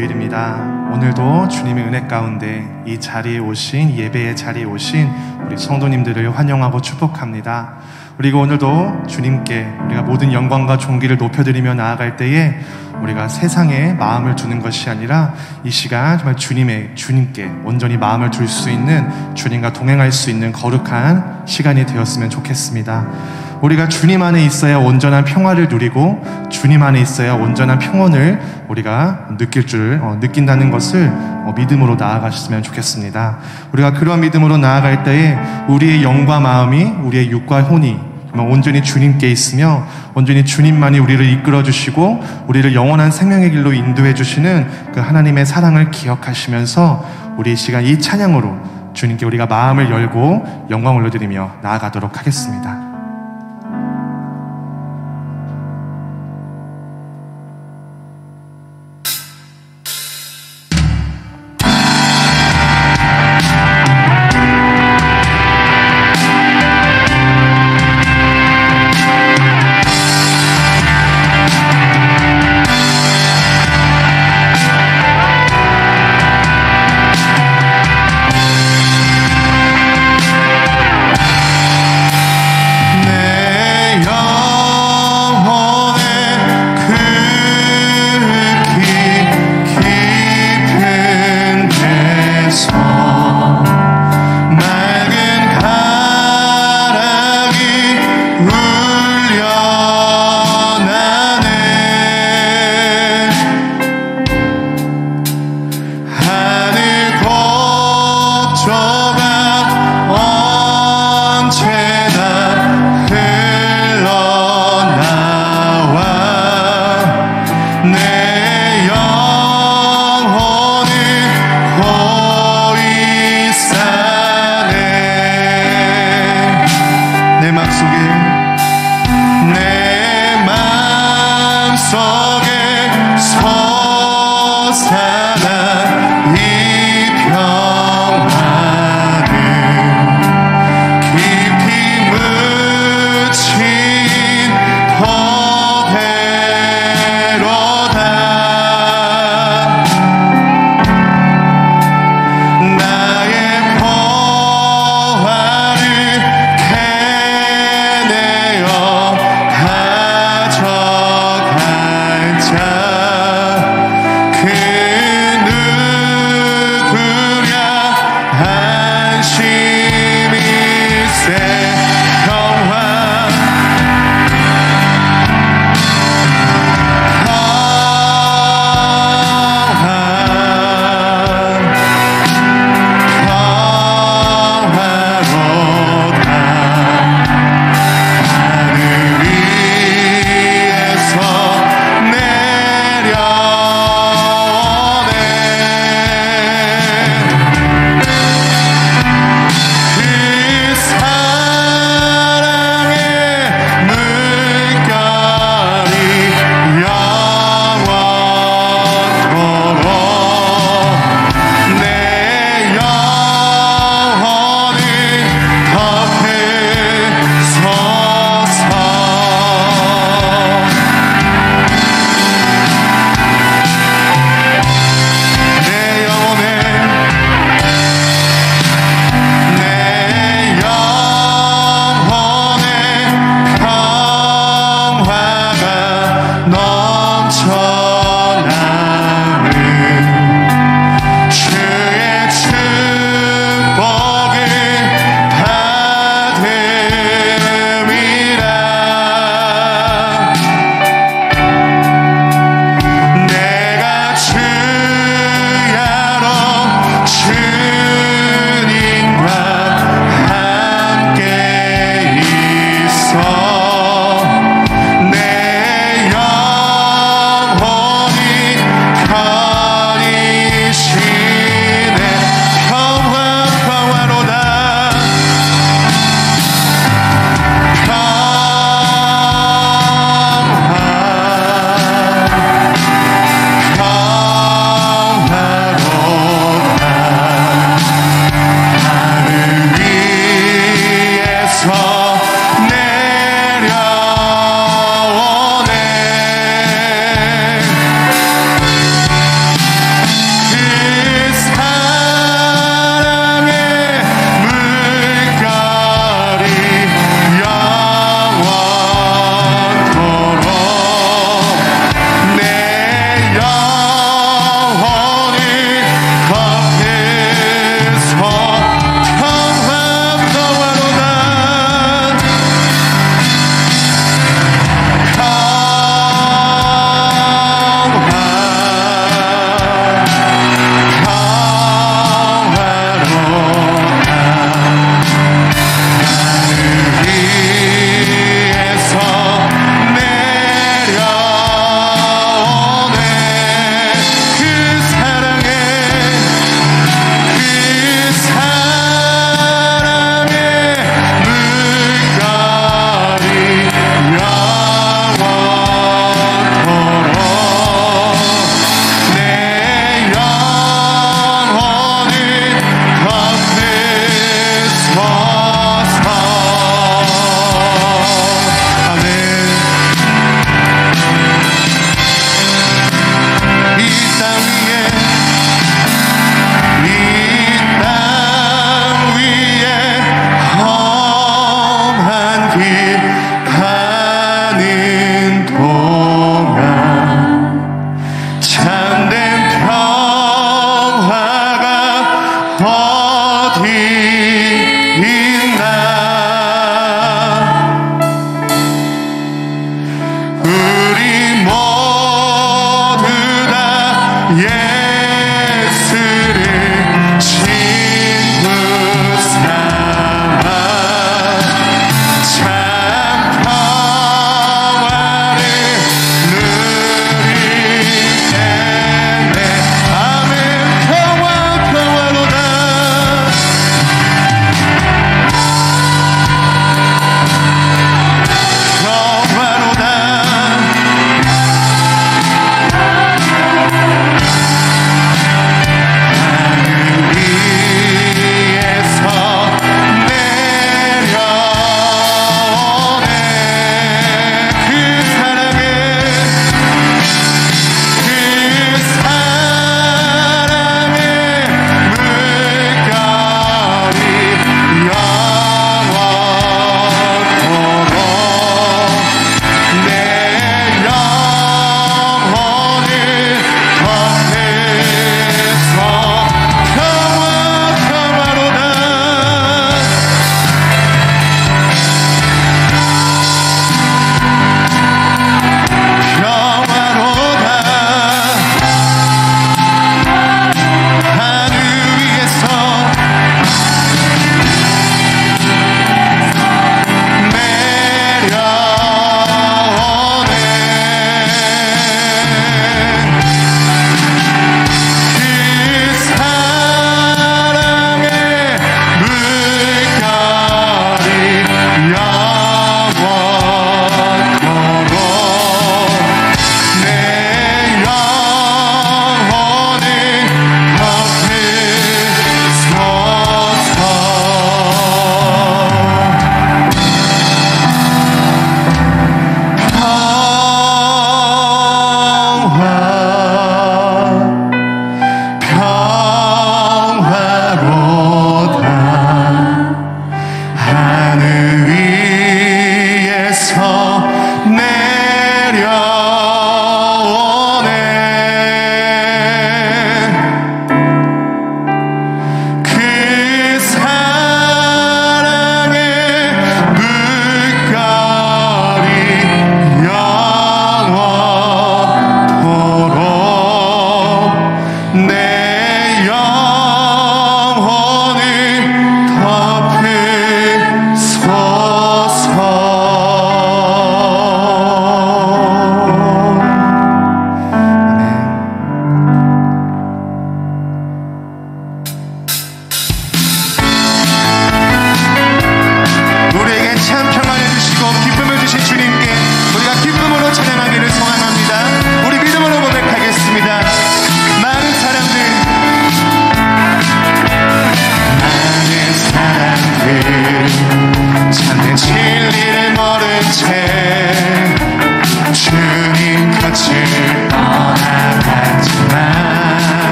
주일입니다. 오늘도 주님의 은혜 가운데 이 자리에 오신, 예배의 자리에 오신 우리 성도님들을 환영하고 축복합니다. 그리고 오늘도 주님께 우리가 모든 영광과 존귀를 높여드리며 나아갈 때에 우리가 세상에 마음을 두는 것이 아니라 이 시간 정말 주님께 온전히 마음을 둘 수 있는, 주님과 동행할 수 있는 거룩한 시간이 되었으면 좋겠습니다. 우리가 주님 안에 있어야 온전한 평화를 누리고 주님 안에 있어야 온전한 평온을 우리가 느낀다는 것을 믿음으로 나아가셨으면 좋겠습니다. 우리가 그러한 믿음으로 나아갈 때에 우리의 영과 마음이, 우리의 육과 혼이 정말 온전히 주님께 있으며 온전히 주님만이 우리를 이끌어 주시고 우리를 영원한 생명의 길로 인도해 주시는 그 하나님의 사랑을 기억하시면서 우리 시간 이 찬양으로 주님께 우리가 마음을 열고 영광 올려드리며 나아가도록 하겠습니다.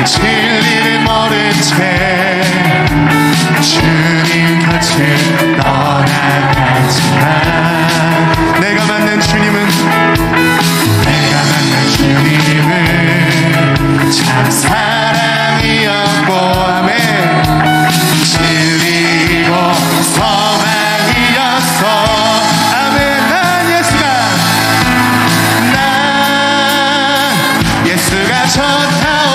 진리를 모른 채 주님 곁을 떠나갔지만 내가 만난 주님은 참 사랑이었고 아멘 진리이고 소망이었어 아멘 난 예수가 좋다오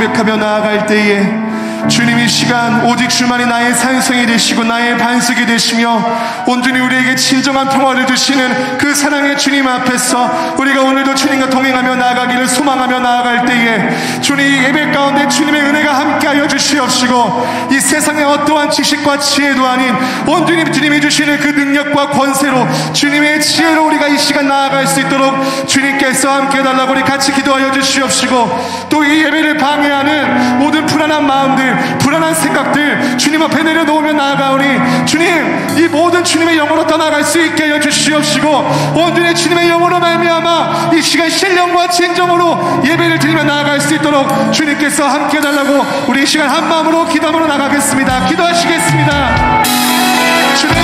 고백하며 나아갈 때에 주님 이 시간 오직 주만이 나의 산성이 되시고 나의 반석이 되시며 온전히 우리에게 진정한 평화를 주시는 그 사랑의 주님 앞에서 우리가 오늘도 주님과 동행하며 나아가기를 소망하며 나아갈 때에 주님 이 예배 가운데 주님의 은혜가 함께하여 주시옵시고 이 세상의 어떠한 지식과 지혜도 아닌 온전히 주님이 주시는 그 능력과 권세로 주님의 지혜로 우리가 이 시간 나아갈 수 있도록 주님께서 함께 해달라고 우리 같이 기도하여 주시옵시고 또 이 예배를 방해하는 모든 불안한 마음들 불안한 생각들 주님 앞에 내려놓으며 나아가오니 주님 이 모든 주님의 영으로 떠나갈 수 있게 하여 주시옵시고 온전히 주님의 영으로 말미암아 이 시간 신령과 진정으로 예배를 드리며 나아갈 수 있도록 주님께서 함께 해달라고 우리 이 시간 한마음으로 기도하며 나가겠습니다. 기도하시겠습니다. 주님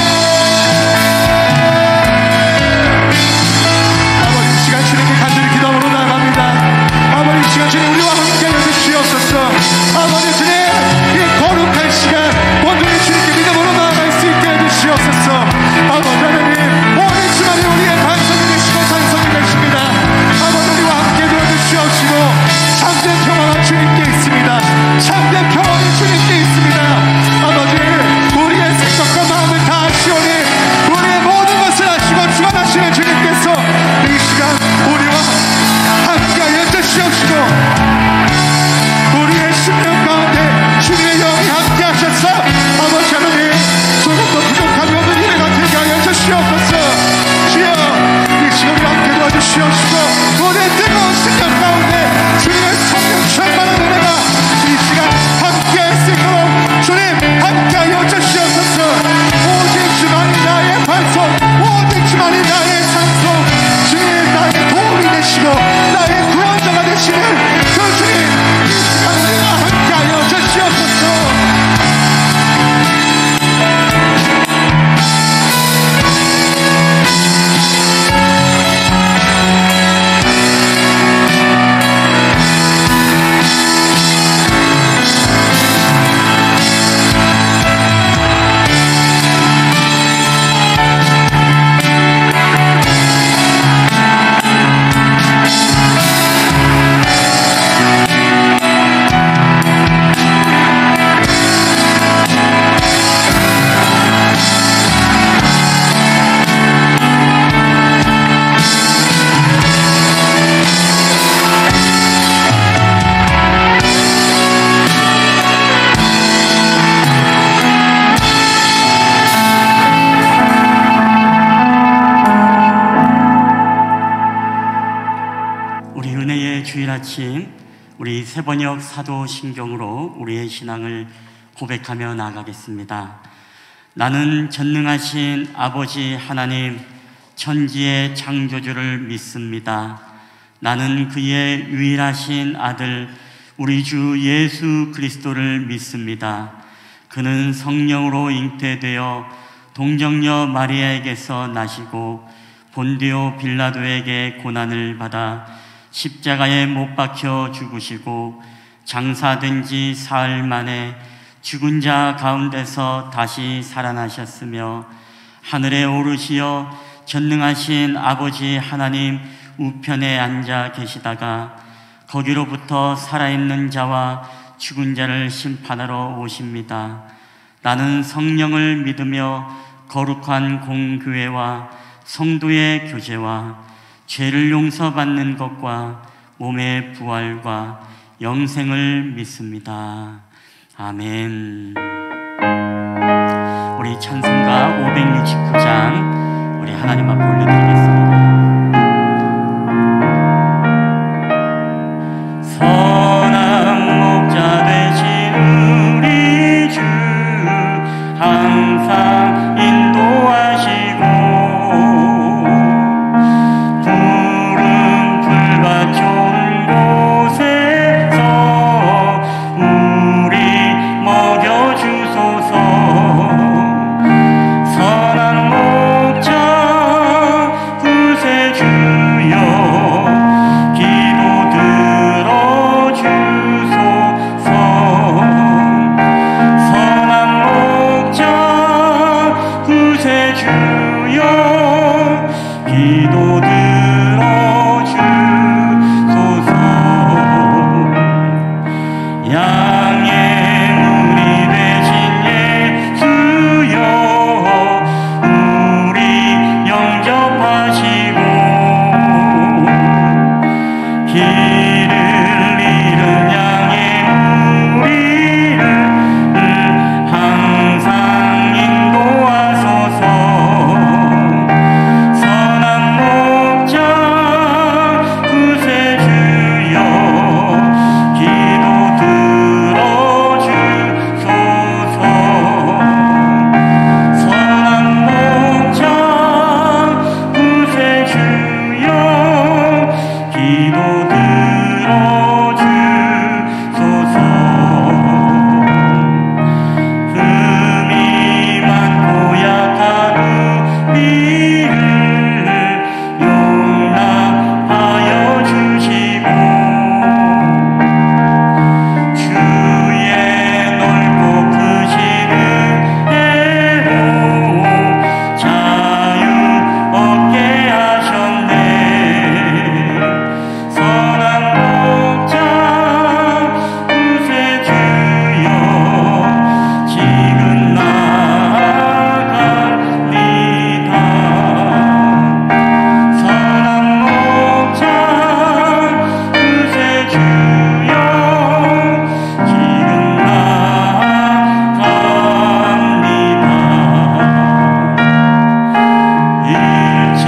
아버지 이 시간 주님께 간절히 기도하며 나아갑니다. 아버지 이 시간 주님 우리와 함께 하여 주시옵소서. 아버지 주님 이 거룩한 시간 온전히 주님께 믿음으로 나아갈 수 있게 해주시옵소서. 아버지 하나님 오늘 주말에 우리의 반석이 되시고 산성이 되십니다. 아버지 우리와 함께 도와주시옵시고 참된 평화가 주님께 있습니다. 참된 평화는 주님께 있습니다. 아버지 우리의 생각과 마음을 다 아시오니 우리의 모든 것을 아시고 주관하시는 주님께서 이 시간 우리와 함께하여 주시옵시고 우리의 심령 가운데 주님의 영이 함께 하셔서 아버지 하나님 조금도 부족함이 없는 예배가 되게 하여 주시옵소서. 주여 이 시간 우리 함께 도와주시옵시고 우리의 뜨거운 심령 가운데 주님의 성령 충만한 은혜가 이 시간 함께 할 수 있도록 주님 함께 하여 주시옵소서. 오직 주만이 나의 반석 오직 주만이 나의 산성 주님 나의 도움이 되시고 나의 구원자가 되시는 그 주님 이 시간 우리와 함께 하여 주시옵소서. 아침 우리 세번역 사도신경으로 우리의 신앙을 고백하며 나아가겠습니다. 나는 전능하신 아버지 하나님 천지의 창조주를 믿습니다. 나는 그의 유일하신 아들 우리 주 예수 그리스도를 믿습니다. 그는 성령으로 잉태되어 동정녀 마리아에게서 나시고 본디오 빌라도에게 고난을 받아 십자가에 못 박혀 죽으시고 장사된 지 사흘 만에 죽은 자 가운데서 다시 살아나셨으며 하늘에 오르시어 전능하신 아버지 하나님 우편에 앉아 계시다가 거기로부터 살아있는 자와 죽은 자를 심판하러 오십니다. 나는 성령을 믿으며 거룩한 공교회와 성도의 교제와 죄를 용서받는 것과 몸의 부활과 영생을 믿습니다. 아멘. 우리 찬송가 569장 우리 하나님 앞에 올려드리겠습니다. 선한 목자 되신 우리 주 항상 인도하시고 선한 목자 구세주 양의 물이 되신 예수여 우리 영접하시고 길을 잃은 양의 우리를 항상 인도하소서. 선한 목자 구세주여 기도 들어주소서. 선한 목자 구세주여 기도 들어주소서. 흠이 많고 약한 우리를 용납하여 주시고 주의 넓고 크신 은혜로 자유 얻게 하셨네. 선한 목자 구세주여 지금 나아갑니다. 선한 목자 구세주여 지금 나아갑니다. 일찍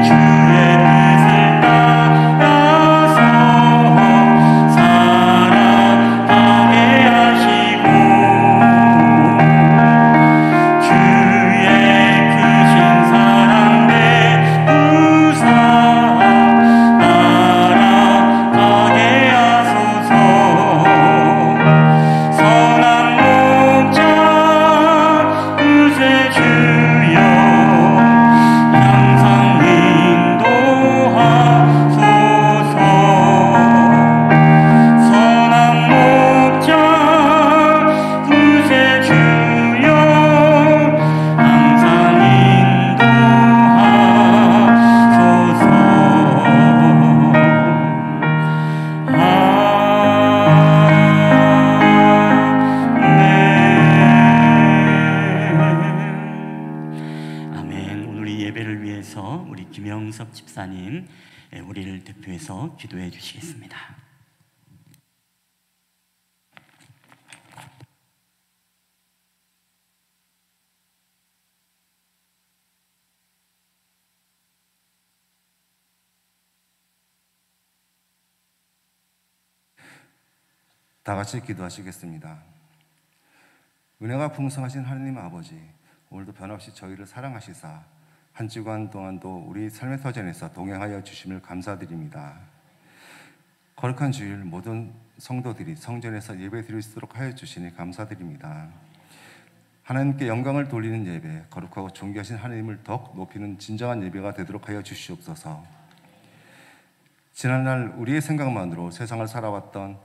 주의 뜻을 따라서 살아가게 하시고 주의 크신 사랑 베푸사 따라가게 하소서. 선한 목자 구세주여 항상 인도하소서. 선한 목자 구세주여 항상 인도하소서. 아멘. 오늘 이 예배를 위해서 우리 김영섭 집사님 우리를 대표해서 기도해 주시겠습니다. 다 같이 기도하시겠습니다. 은혜가 풍성하신 하느님 아버지, 오늘도 변함없이 저희를 사랑하시사 한 주간 동안도 우리 삶의 터전에서 동행하여 주심을 감사드립니다. 거룩한 주일 모든 성도들이 성전에서 예배 드릴 수 있도록 하여 주시니 감사드립니다. 하나님께 영광을 돌리는 예배, 거룩하고 존귀하신 하나님을 더욱 높이는 진정한 예배가 되도록 하여 주시옵소서. 지난날 우리의 생각만으로 세상을 살아왔던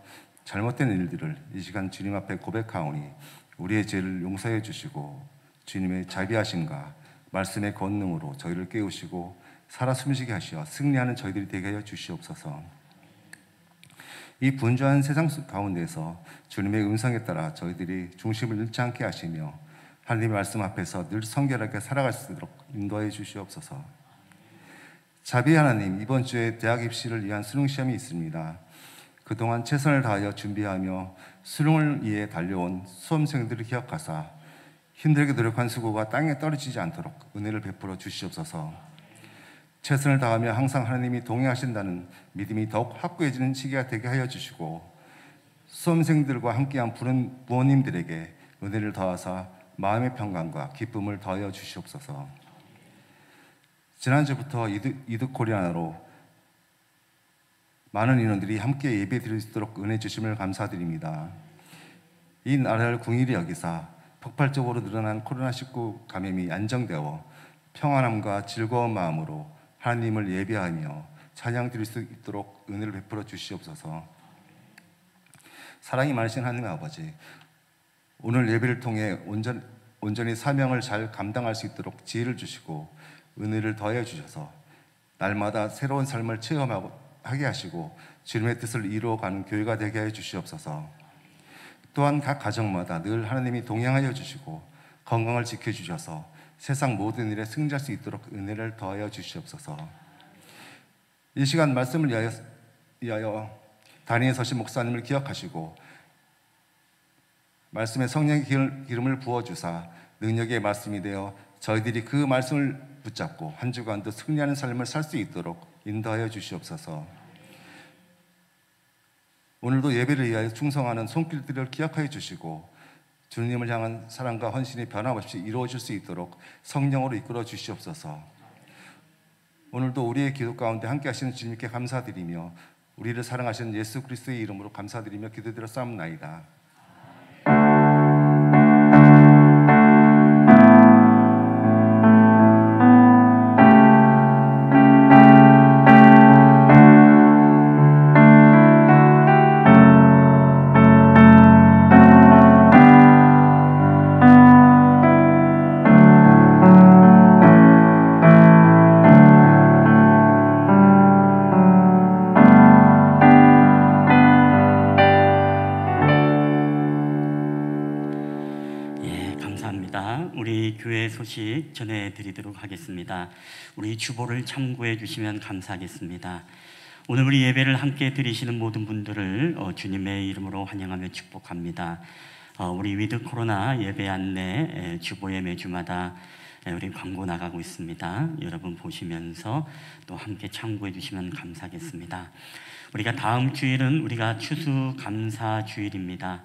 잘못된 일들을 이 시간 주님 앞에 고백하오니 우리의 죄를 용서해 주시고 주님의 자비하심과 말씀의 권능으로 저희를 깨우시고 살아 숨쉬게 하시어 승리하는 저희들이 되게 하여 주시옵소서. 이 분주한 세상 가운데서 주님의 음성에 따라 저희들이 중심을 잃지 않게 하시며 하나님의 말씀 앞에서 늘 성결하게 살아갈 수 있도록 인도해 주시옵소서. 자비 하나님, 이번 주에 대학 입시를 위한 수능시험이 있습니다. 그동안 최선을 다하여 준비하며 수능을 위해 달려온 수험생들을 기억하사 힘들게 노력한 수고가 땅에 떨어지지 않도록 은혜를 베풀어 주시옵소서. 최선을 다하며 항상 하나님이 동행하신다는 믿음이 더욱 확고해지는 시기가 되게 하여 주시고 수험생들과 함께한 부모님들에게 은혜를 더하사 마음의 평강과 기쁨을 더하여 주시옵소서. 지난주부터 이득코리아나로 많은 인원들이 함께 예배 드릴 수 있도록 은혜 주심을 감사드립니다. 이 나라를 궁일이 여기사 폭발적으로 늘어난 코로나19 감염이 안정되어 평안함과 즐거운 마음으로 하나님을 예배하며 찬양 드릴 수 있도록 은혜를 베풀어 주시옵소서. 사랑이 많으신 하나님 아버지, 오늘 예배를 통해 온전히 사명을 잘 감당할 수 있도록 지혜를 주시고 은혜를 더해 주셔서 날마다 새로운 삶을 체험하게 하시고 주님의 뜻을 이루어가는 교회가 되게 해 주시옵소서. 또한 각 가정마다 늘 하나님이 동행하여 주시고 건강을 지켜주셔서 세상 모든 일에 승리할 수 있도록 은혜를 더하여 주시옵소서. 이 시간 말씀을 위하여 단위에 서신 목사님을 기억하시고 말씀에 성령의 기름을 부어주사 능력의 말씀이 되어 저희들이 그 말씀을 붙잡고 한 주간도 승리하는 삶을 살 수 있도록 인도하여 주시옵소서. 오늘도 예배를 위하여 충성하는 손길들을 기억하여 주시고 주님을 향한 사랑과 헌신이 변함없이 이루어질 수 있도록 성령으로 이끌어 주시옵소서. 오늘도 우리의 기도 가운데 함께 하시는 주님께 감사드리며 우리를 사랑하시는 예수 그리스도의 이름으로 감사드리며 기도드려 싸움나이다. 우리 교회 소식 전해드리도록 하겠습니다. 우리 주보를 참고해 주시면 감사하겠습니다. 오늘 우리 예배를 함께 드리시는 모든 분들을 주님의 이름으로 환영하며 축복합니다. 우리 위드 코로나 예배 안내 주보에 매주마다 우리 광고 나가고 있습니다. 여러분 보시면서 또 함께 참고해 주시면 감사하겠습니다. 우리가 다음 주일은 우리가 추수감사 주일입니다.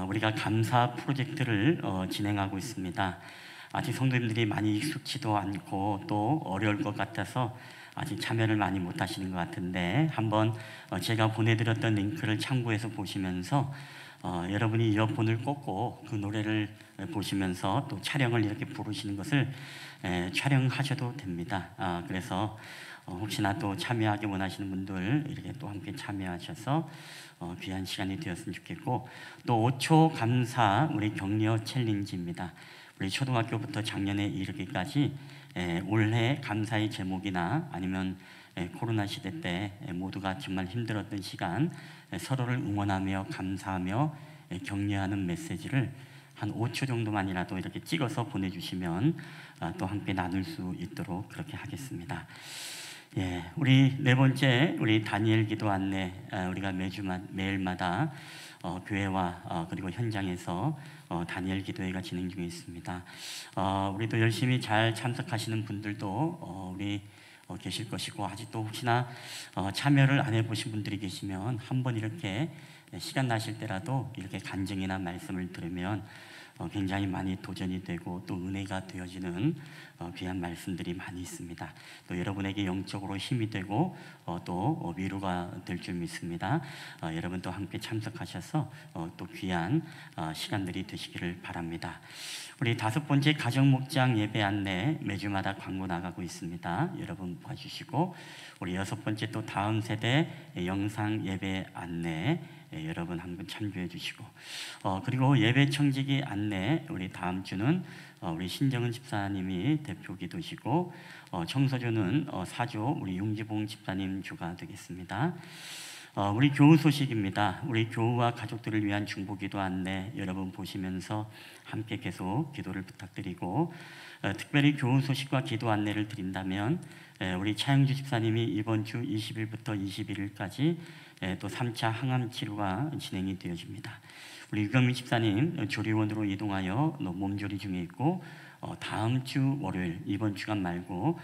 우리가 감사 프로젝트를 진행하고 있습니다. 아직 성도님들이 많이 익숙치도 않고 또 어려울 것 같아서 아직 참여를 많이 못 하시는 것 같은데 한번 제가 보내드렸던 링크를 참고해서 보시면서 여러분이 이어폰을 꽂고 그 노래를 보시면서 또 촬영을 이렇게 부르시는 것을 촬영하셔도 됩니다. 그래서 혹시나 또 참여하기 원하시는 분들 이렇게 또 함께 참여하셔서 귀한 시간이 되었으면 좋겠고, 또 5초 감사 우리 격려 챌린지입니다. 우리 초등학교부터 작년에 이르기까지 올해 감사의 제목이나 아니면 코로나 시대 때 모두가 정말 힘들었던 시간 서로를 응원하며 감사하며 격려하는 메시지를 한 5초 정도만이라도 이렇게 찍어서 보내주시면 또 함께 나눌 수 있도록 그렇게 하겠습니다. 우리 네 번째 우리 다니엘 기도 안내, 우리가 매일마다 교회와 그리고 현장에서 다니엘 기도회가 진행 중에 있습니다. 우리도 열심히 잘 참석하시는 분들도 우리 계실 것이고, 아직도 혹시나 참여를 안 해보신 분들이 계시면 한번 이렇게 시간 나실 때라도 이렇게 간증이나 말씀을 들으면 굉장히 많이 도전이 되고 또 은혜가 되어지는 귀한 말씀들이 많이 있습니다. 또 여러분에게 영적으로 힘이 되고 또 위로가 될 줄 믿습니다. 여러분 또 함께 참석하셔서 또 귀한 시간들이 되시기를 바랍니다. 우리 5번째 가정목장 예배 안내 매주마다 광고 나가고 있습니다. 여러분 봐주시고, 우리 6번째 또 다음 세대 영상 예배 안내 여러분 한번 참조해 주시고, 그리고 예배 청지기 안내 우리 다음 주는 우리 신정은 집사님이 대표 기도시고, 청소주는 사조 우리 용지봉 집사님 주가 되겠습니다. 우리 교우 소식입니다. 우리 교우와 가족들을 위한 중보기도 안내 여러분 보시면서 함께 계속 기도를 부탁드리고, 특별히 교우 소식과 기도 안내를 드린다면 우리 차영주 집사님이 이번 주 20일부터 21일까지 또 3차 항암 치료가 진행이 되어집니다. 우리 유경민 집사님 조리원으로 이동하여 몸조리 중에 있고, 다음 주 월요일, 이번 주간 말고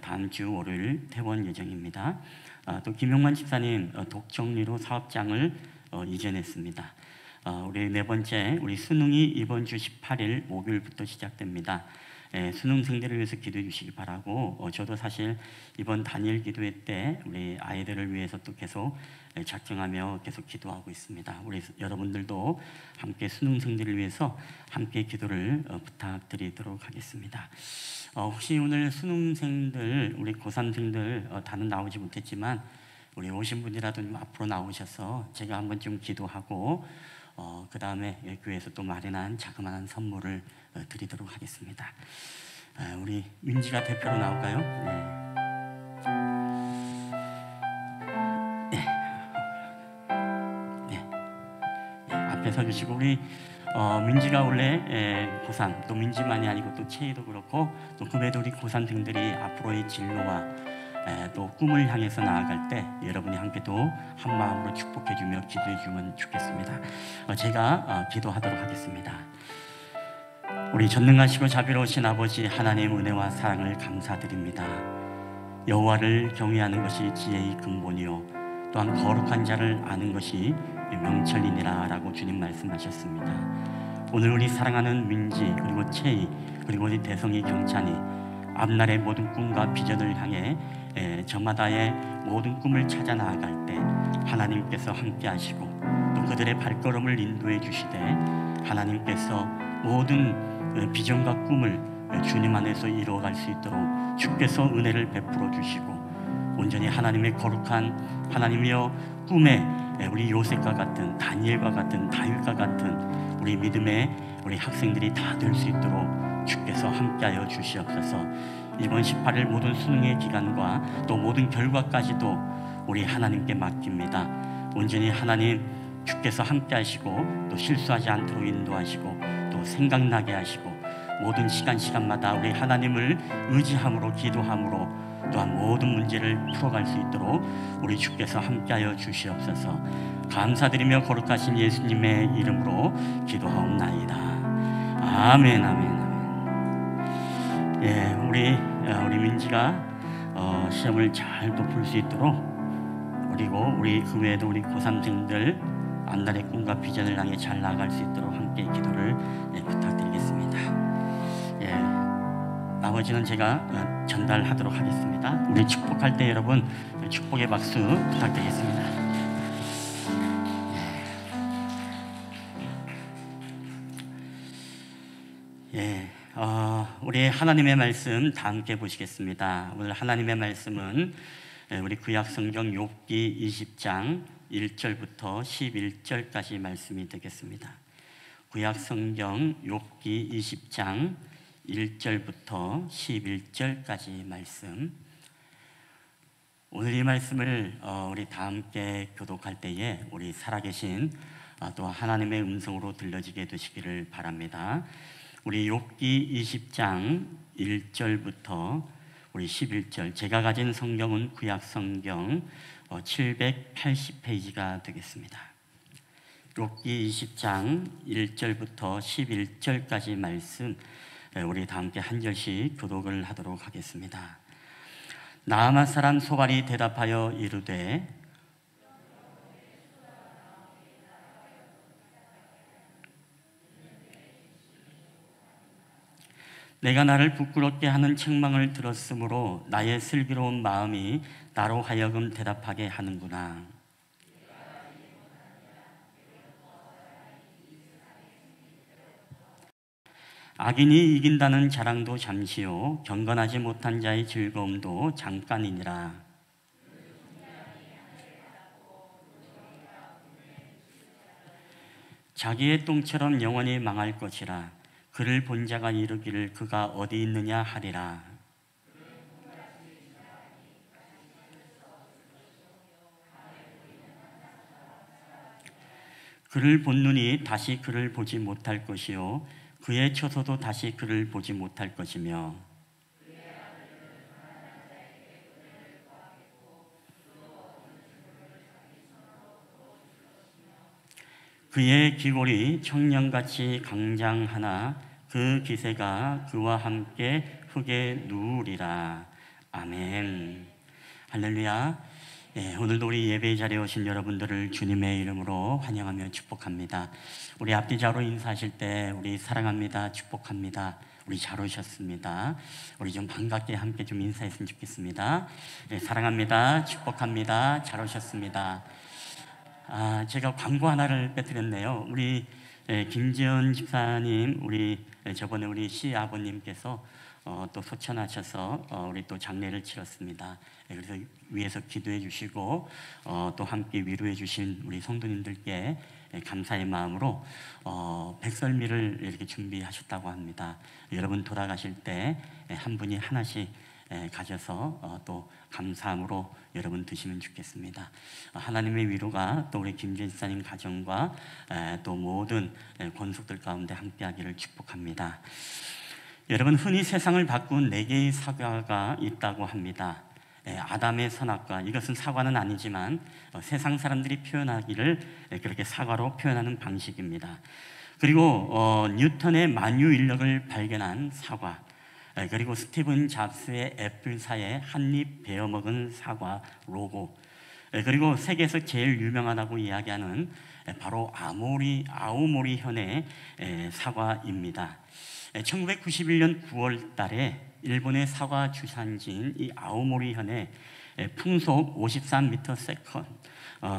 다음 주 월요일 퇴원 예정입니다. 또 김용만 집사님 독정리로 사업장을 이전했습니다. 우리 네 번째 우리 수능이 이번 주 18일 목요일부터 시작됩니다. 수능생들을 위해서 기도해 주시기 바라고, 저도 사실 이번 단일 기도회 때 우리 아이들을 위해서 또 계속 작정하며 계속 기도하고 있습니다. 우리 여러분들도 함께 수능생들을 위해서 함께 기도를 부탁드리도록 하겠습니다. 혹시 오늘 수능생들, 우리 고3생들 다는 나오지 못했지만 우리 오신 분이라도 좀 앞으로 나오셔서 제가 한번 좀 기도하고 그 다음에 교회에서 또 마련한 자그마한 선물을 드리도록 하겠습니다. 우리 민지가 대표로 나올까요? 네. 앞에 서주시고 우리 민지가 원래 고3 또 민지만이 아니고 또 채희도 그렇고 또 그 외에도 우리 고3생들이 앞으로의 진로와 또 꿈을 향해서 나아갈 때 여러분이 함께 또 한 마음으로 축복해주며 기도해주면 좋겠습니다. 제가 기도하도록 하겠습니다. 우리 전능하시고 자비로우신 아버지 하나님 은혜와 사랑을 감사드립니다. 여호와를 경외하는 것이 지혜의 근본이요 또한 거룩한 자를 아는 것이 명철이니라 라고 주님 말씀하셨습니다. 오늘 우리 사랑하는 민지 그리고 채희 그리고 우리 대성이 경찬이 앞날의 모든 꿈과 비전을 향해 저마다의 모든 꿈을 찾아 나아갈 때 하나님께서 함께 하시고 또 그들의 발걸음을 인도해 주시되 하나님께서 모든 비전과 꿈을 주님 안에서 이루어갈 수 있도록 주께서 은혜를 베풀어 주시고 온전히 하나님의 거룩한 하나님이여 꿈에 우리 요셉과 같은 다니엘과 같은 다윗과 같은 우리 믿음의 우리 학생들이 다 될 수 있도록 주께서 함께하여 주시옵소서. 이번 18일 모든 수능의 기간과 또 모든 결과까지도 우리 하나님께 맡깁니다. 온전히 하나님 주께서 함께하시고 또 실수하지 않도록 인도하시고 또 생각나게 하시고 모든 시간마다 우리 하나님을 의지함으로 기도함으로 또한 모든 문제를 풀어갈 수 있도록 우리 주께서 함께하여 주시옵소서. 감사드리며 거룩하신 예수님의 이름으로 기도하옵나이다. 아멘, 아멘, 아멘. 예, 우리 민지가 시험을 잘 볼 수 있도록 그리고 우리 그 외에도 우리 고3생들 앞날의 꿈과 비전을 향해 잘 나아갈 수 있도록 함께 기도를 부탁드리겠습니다. 예, 나머지는 제가 전달하도록 하겠습니다. 우리 축복할 때 여러분 축복의 박수 부탁드리겠습니다. 예, 우리 하나님의 말씀 다 함께 보시겠습니다. 오늘 하나님의 말씀은 우리 구약성경 욥기 20장 1절부터 11절까지 말씀이 되겠습니다. 구약성경 욥기 20장 1절부터 11절까지 말씀. 오늘 이 말씀을 우리 다 함께 교독할 때에 우리 살아계신 또 하나님의 음성으로 들려지게 되시기를 바랍니다. 우리 욥기 20장 1절부터 우리 11절, 제가 가진 성경은 구약성경 780페이지가 되겠습니다. 욥기 20장 1절부터 11절까지 말씀 우리 다 함께 한 절씩 교독을 하도록 하겠습니다. 나아만 사람 소발이 대답하여 이르되 내가 나를 부끄럽게 하는 책망을 들었으므로 나의 슬기로운 마음이 나로 하여금 대답하게 하는구나. 악인이 이긴다는 자랑도 잠시요 경건하지 못한 자의 즐거움도 잠깐이니라. 자기의 똥처럼 영원히 망할 것이라. 그를 본 자가 이르기를 그가 어디 있느냐 하리라. 그를 본 눈이 다시 그를 보지 못할 것이요 그의 처소도 다시 그를 보지 못할 것이며 그의 기골이 청년같이 강장하나 그 기세가 그와 함께 흙에 누우리라. 아멘. 할렐루야. 예, 오늘도 우리 예배 자리에 오신 여러분들을 주님의 이름으로 환영하며 축복합니다. 우리 앞뒤자로 인사하실 때 우리 사랑합니다, 축복합니다, 우리 잘 오셨습니다. 우리 좀 반갑게 함께 좀 인사했으면 좋겠습니다. 예, 사랑합니다, 축복합니다, 잘 오셨습니다. 제가 광고 하나를 빼뜨렸네요. 우리 김지연 집사님, 우리 저번에 우리 시아버님께서 또 소천하셔서 우리 또 장례를 치렀습니다. 그래서 위에서 기도해 주시고 또 함께 위로해 주신 우리 성도님들께 감사의 마음으로 백설미를 이렇게 준비하셨다고 합니다. 여러분 돌아가실 때 한 분이 하나씩 가져서 또 감사함으로 여러분 드시면 좋겠습니다. 하나님의 위로가 또 우리 김주현 집사님 가정과 또 모든 권속들 가운데 함께하기를 축복합니다. 여러분, 흔히 세상을 바꾼 4개의 사과가 있다고 합니다. 아담의 선악과, 이것은 사과는 아니지만 세상 사람들이 표현하기를 그렇게 사과로 표현하는 방식입니다. 그리고 뉴턴의 만유인력을 발견한 사과, 그리고 스티븐 잡스의 애플사에 한입 베어먹은 사과 로고, 그리고 세계에서 제일 유명하다고 이야기하는 바로 아오모리 현의 사과입니다. 1991년 9월 달에 일본의 사과 주산지인 이 아오모리 현에 풍속 53m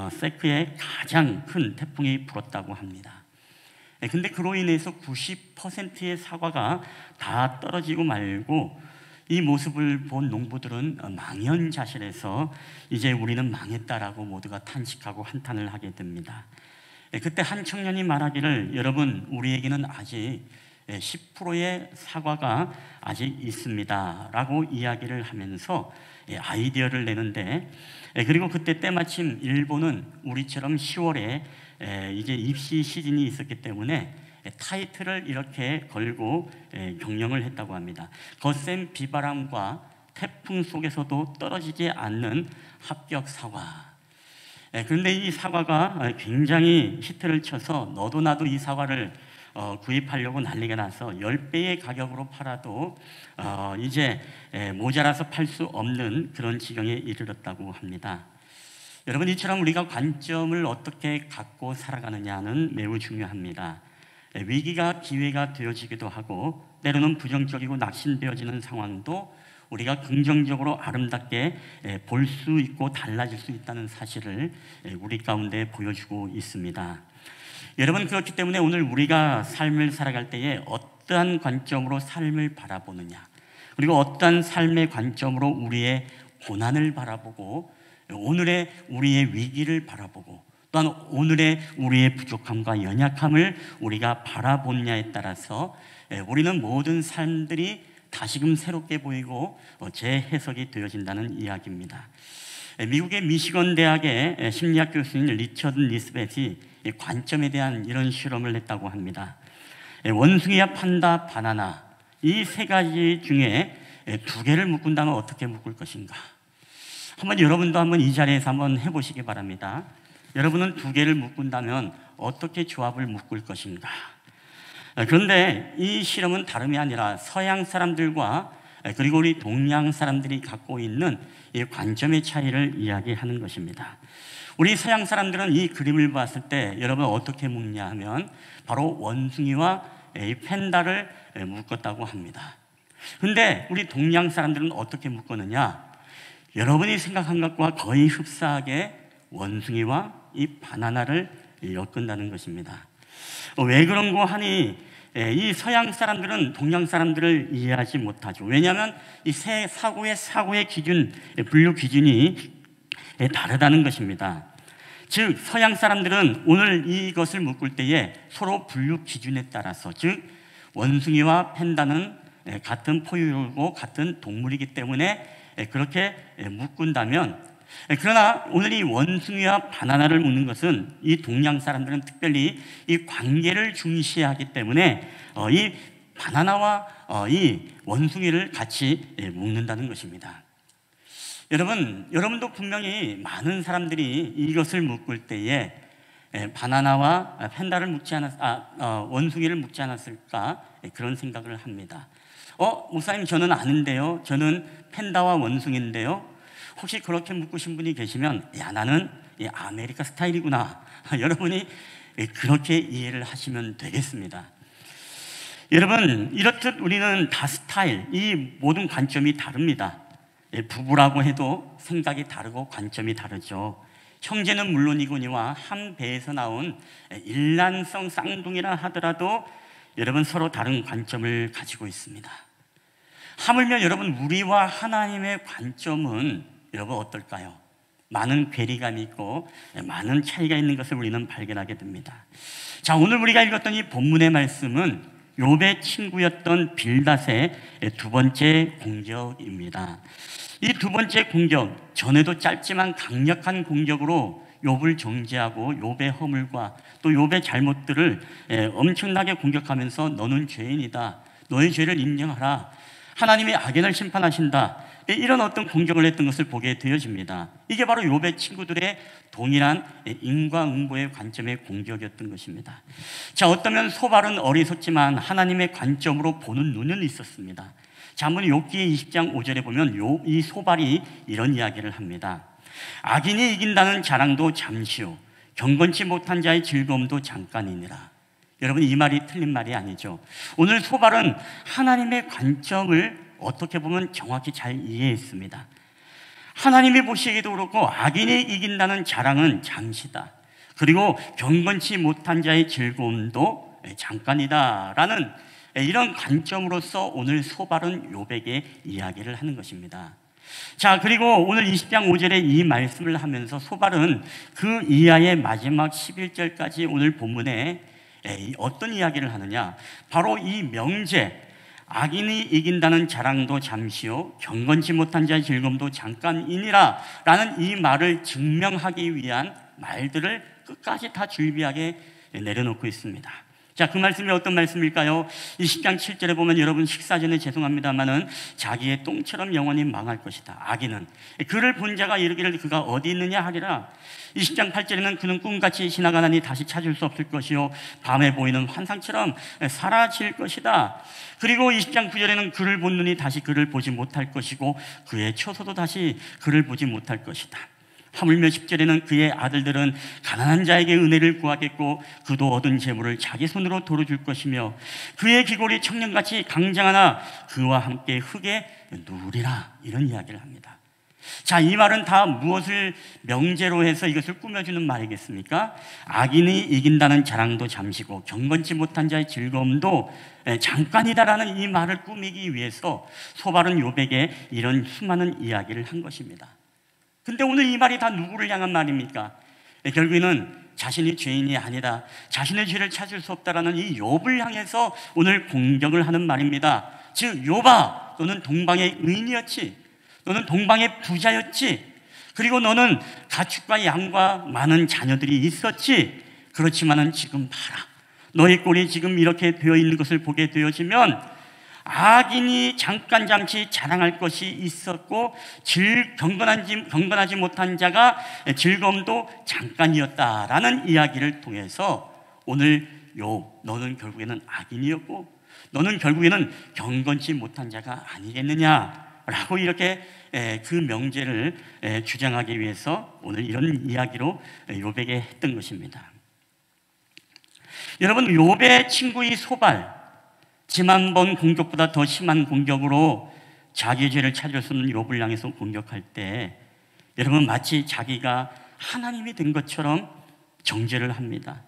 세크의 가장 큰 태풍이 불었다고 합니다. 근데 그로 인해서 90%의 사과가 다 떨어지고 말고 이 모습을 본 농부들은 망연자실해서 이제 우리는 망했다라고 모두가 탄식하고 한탄을 하게 됩니다. 그때 한 청년이 말하기를, 여러분, 우리에게는 아직 10%의 사과가 아직 있습니다 라고 이야기를 하면서 아이디어를 내는데, 그리고 그때 때마침 일본은 우리처럼 10월에 이제 입시 시즌이 있었기 때문에 타이틀을 이렇게 걸고 경영을 했다고 합니다. 거센 비바람과 태풍 속에서도 떨어지지 않는 합격 사과. 그런데 이 사과가 굉장히 히트를 쳐서 너도 나도 이 사과를 구입하려고 난리가 나서 10배의 가격으로 팔아도 이제 모자라서 팔 수 없는 그런 지경에 이르렀다고 합니다. 여러분, 이처럼 우리가 관점을 어떻게 갖고 살아가느냐는 매우 중요합니다. 위기가 기회가 되어지기도 하고, 때로는 부정적이고 낙심되어지는 상황도 우리가 긍정적으로 아름답게 볼 수 있고 달라질 수 있다는 사실을 우리 가운데 보여주고 있습니다. 여러분, 그렇기 때문에 오늘 우리가 삶을 살아갈 때에 어떠한 관점으로 삶을 바라보느냐, 그리고 어떠한 삶의 관점으로 우리의 고난을 바라보고 오늘의 우리의 위기를 바라보고 또한 오늘의 우리의 부족함과 연약함을 우리가 바라보느냐에 따라서 우리는 모든 삶들이 다시금 새롭게 보이고 재해석이 되어진다는 이야기입니다. 미국의 미시건 대학의 심리학 교수인 리처드 니스벳이 관점에 대한 이런 실험을 했다고 합니다. 원숭이와 판다, 바나나, 이 3가지 중에 2개를 묶은다면 어떻게 묶을 것인가? 한번 여러분도 한번 이 자리에서 한번 해보시기 바랍니다. 여러분은 2개를 묶은다면 어떻게 조합을 묶을 것인가? 그런데 이 실험은 다름이 아니라 서양 사람들과 그리고 우리 동양 사람들이 갖고 있는 이 관점의 차이를 이야기하는 것입니다. 우리 서양 사람들은 이 그림을 봤을 때 여러분 어떻게 묶냐 하면 바로 원숭이와 이 팬다를 묶었다고 합니다. 그런데 우리 동양 사람들은 어떻게 묶었느냐? 여러분이 생각한 것과 거의 흡사하게 원숭이와 이 바나나를 엮은다는 것입니다. 왜 그런 거 하니 이 서양 사람들은 동양 사람들을 이해하지 못하죠. 왜냐하면 이 사고의 기준, 분류 기준이 다르다는 것입니다. 즉 서양 사람들은 오늘 이것을 묶을 때에 서로 분류 기준에 따라서, 즉 원숭이와 팬다는 같은 포유류고 같은 동물이기 때문에 그렇게 묶은다면, 그러나 오늘 이 원숭이와 바나나를 묶는 것은 이 동양 사람들은 특별히 이 관계를 중시하기 때문에 이 바나나와 이 원숭이를 같이 묶는다는 것입니다. 여러분도 분명히 많은 사람들이 이것을 묶을 때에 바나나와 팬다를 원숭이를 묶지 않았을까 그런 생각을 합니다. 목사님, 저는 아는데요, 저는 팬다와 원숭이인데요, 혹시 그렇게 묶으신 분이 계시면 나는 아메리카 스타일이구나 여러분이 그렇게 이해를 하시면 되겠습니다. 여러분, 이렇듯 우리는 다 스타일, 이 모든 관점이 다릅니다. 부부라고 해도 생각이 다르고 관점이 다르죠. 형제는 물론이거니와 한 배에서 나온 일란성 쌍둥이라 하더라도 여러분 서로 다른 관점을 가지고 있습니다. 하물며 여러분 우리와 하나님의 관점은 여러분 어떨까요? 많은 괴리감이 있고 많은 차이가 있는 것을 우리는 발견하게 됩니다. 자, 오늘 우리가 읽었던 이 본문의 말씀은 욥의 친구였던 빌닷의 두 번째 공격입니다. 이 두 번째 공격, 전에도 짧지만 강력한 공격으로 욥을 정죄하고 욥의 허물과 또 욥의 잘못들을 엄청나게 공격하면서 너는 죄인이다, 너의 죄를 인정하라, 하나님이 악인을 심판하신다, 이런 어떤 공격을 했던 것을 보게 되어집니다. 이게 바로 욥의 친구들의 동일한 인과응보의 관점의 공격이었던 것입니다. 자, 어쩌면 소발은 어리석지만 하나님의 관점으로 보는 눈은 있었습니다. 자, 한번 욥기 20장 5절에 보면 이 소발이 이런 이야기를 합니다. 악인이 이긴다는 자랑도 잠시요, 경건치 못한 자의 즐거움도 잠깐이니라. 여러분, 이 말이 틀린 말이 아니죠. 오늘 소발은 하나님의 관점을 어떻게 보면 정확히 잘 이해했습니다. 하나님이 보시기에도 그렇고 악인이 이긴다는 자랑은 잠시다, 그리고 경건치 못한 자의 즐거움도 잠깐이다 라는 이런 관점으로서 오늘 소발은 욥에게 이야기를 하는 것입니다. 자, 그리고 오늘 20장 5절에 이 말씀을 하면서 소발은 그 이하의 마지막 11절까지 오늘 본문에 어떤 이야기를 하느냐, 바로 이 명제, 악인이 이긴다는 자랑도 잠시요, 경건치 못한 자의 즐거움도 잠깐이니라 라는 이 말을 증명하기 위한 말들을 끝까지 다 줄비하게 내려놓고 있습니다. 자, 그 말씀이 어떤 말씀일까요? 20장 7절에 보면, 여러분 식사 전에 죄송합니다마는 자기의 똥처럼 영원히 망할 것이다, 악인은. 그를 본 자가 이르기를 그가 어디 있느냐 하리라. 20장 8절에는 그는 꿈같이 지나가나니 다시 찾을 수 없을 것이요, 밤에 보이는 환상처럼 사라질 것이다. 그리고 20장 9절에는 그를 본 눈이 다시 그를 보지 못할 것이고 그의 처소도 다시 그를 보지 못할 것이다. 하물며 10절에는 그의 아들들은 가난한 자에게 은혜를 구하겠고 그도 얻은 재물을 자기 손으로 도로 줄 것이며 그의 기골이 청년같이 강장하나 그와 함께 흙에 누리라. 이런 이야기를 합니다. 자, 이 말은 다 무엇을 명제로 해서 이것을 꾸며주는 말이겠습니까? 악인이 이긴다는 자랑도 잠시고 경건치 못한 자의 즐거움도 잠깐이다라는 이 말을 꾸미기 위해서 소발은 욥에게 이런 수많은 이야기를 한 것입니다. 근데 오늘 이 말이 다 누구를 향한 말입니까? 결국에는 자신이 죄인이 아니다, 자신의 죄를 찾을 수 없다라는 이 욥을 향해서 오늘 공격을 하는 말입니다. 즉, 욥아, 너는 동방의 의인이었지, 너는 동방의 부자였지, 그리고 너는 가축과 양과 많은 자녀들이 있었지. 그렇지만은 지금 봐라, 너의 꼴이 지금 이렇게 되어 있는 것을 보게 되어지면 악인이 잠시 자랑할 것이 있었고 경건하지 못한 자가 즐거움도 잠깐이었다라는 이야기를 통해서 오늘 너는 결국에는 악인이었고 너는 결국에는 경건치 못한 자가 아니겠느냐라고 이렇게 그 명제를 주장하기 위해서 오늘 이런 이야기로 욥에게 했던 것입니다. 여러분, 욥의 친구의 소발, 지난번 공격보다 더 심한 공격으로 자기의 죄를 찾을 수 없는 욥을 향해서 공격할 때 여러분 마치 자기가 하나님이 된 것처럼 정죄를 합니다.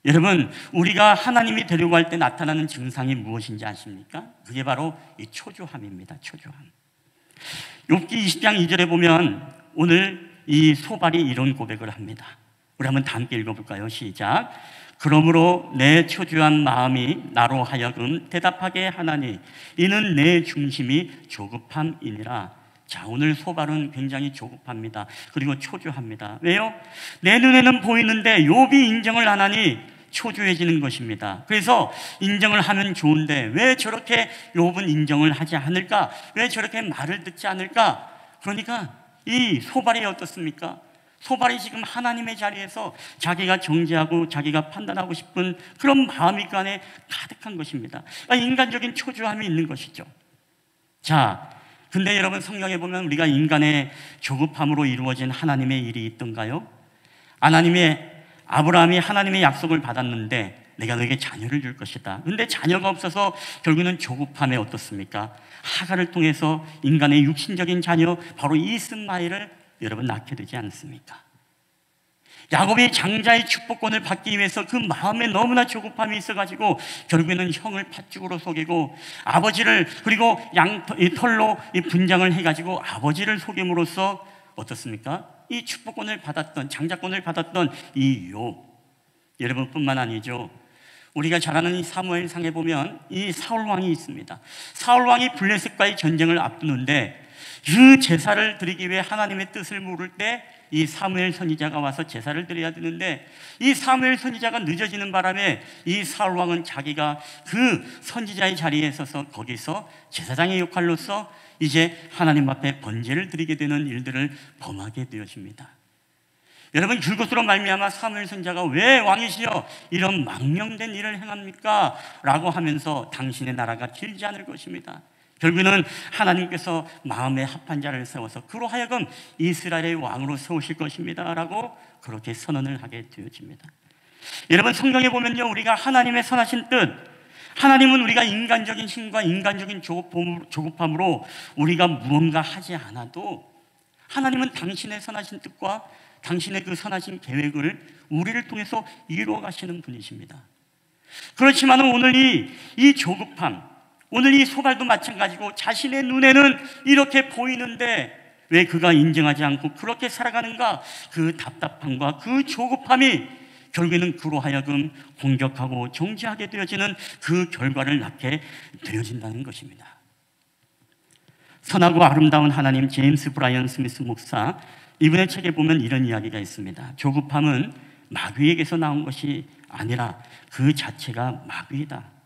여러분, 우리가 하나님이 되려고 할 때 나타나는 증상이 무엇인지 아십니까? 그게 바로 이 초조함입니다. 초조함. 욥기 20장 2절에 보면 오늘 이 소발이 이런 고백을 합니다. 우리 한번 다 함께 읽어볼까요? 시작. 그러므로 내 초조한 마음이 나로 하여금 대답하게 하나니 이는 내 중심이 조급함이니라. 자, 오늘 소발은 굉장히 조급합니다. 그리고 초조합니다. 왜요? 내 눈에는 보이는데 욥이 인정을 안 하니 초조해지는 것입니다. 그래서 인정을 하면 좋은데 왜 저렇게 욥은 인정을 하지 않을까? 왜 저렇게 말을 듣지 않을까? 그러니까 이 소발이 어떻습니까? 소발이 지금 하나님의 자리에서 자기가 정죄하고 자기가 판단하고 싶은 그런 마음이 그 안에 가득한 것입니다. 그러니까 인간적인 초조함이 있는 것이죠. 자, 근데 여러분 성경에 보면 우리가 인간의 조급함으로 이루어진 하나님의 일이 있던가요? 아브라함이 하나님의 약속을 받았는데 내가 너에게 자녀를 줄 것이다. 근데 자녀가 없어서 결국에는 조급함에 어떻습니까? 하갈을 통해서 인간의 육신적인 자녀 바로 이스마엘을 여러분 낳게 되지 않습니까? 야곱이 장자의 축복권을 받기 위해서 그 마음에 너무나 조급함이 있어가지고 결국에는 형을 팥죽으로 속이고 아버지를 그리고 털로 분장을 해가지고 아버지를 속임으로써 어떻습니까? 이 축복권을 받았던 장자권을 받았던 이 욥 여러분뿐만 아니죠. 우리가 잘 아는 이 사무엘상에 보면 이 사울왕이 있습니다. 사울왕이 블레셋과의 전쟁을 앞두는데 그 제사를 드리기 위해 하나님의 뜻을 물을 때 이 사무엘 선지자가 와서 제사를 드려야 되는데 이 사무엘 선지자가 늦어지는 바람에 이 사울왕은 자기가 그 선지자의 자리에 서서 거기서 제사장의 역할로서 이제 하나님 앞에 번제를 드리게 되는 일들을 범하게 되어집니다. 여러분, 그것으로 말미암아 사무엘 선지자가 왜 왕이시여 이런 망령된 일을 행합니까? 라고 하면서 당신의 나라가 길지 않을 것입니다. 결국에는 하나님께서 마음에 합한 자를 세워서 그로 하여금 이스라엘의 왕으로 세우실 것입니다 라고 그렇게 선언을 하게 되어집니다. 여러분, 성경에 보면요, 우리가 하나님의 선하신 뜻, 하나님은 우리가 인간적인 힘과 인간적인 조급함으로 우리가 무언가 하지 않아도 하나님은 당신의 선하신 뜻과 당신의 그 선하신 계획을 우리를 통해서 이루어 가시는 분이십니다. 그렇지만 오늘 이 조급함, 오늘 이 소발도 마찬가지고 자신의 눈에는 이렇게 보이는데 왜 그가 인정하지 않고 그렇게 살아가는가? 그 답답함과 그 조급함이 결국에는 그로 하여금 공격하고 정죄하게 되어지는 그 결과를 낳게 되어진다는 것입니다. 선하고 아름다운 하나님 제임스 브라이언 스미스 목사, 이분의 책에 보면 이런 이야기가 있습니다. 조급함은 마귀에게서 나온 것이 아니라 그 자체가 마귀이다.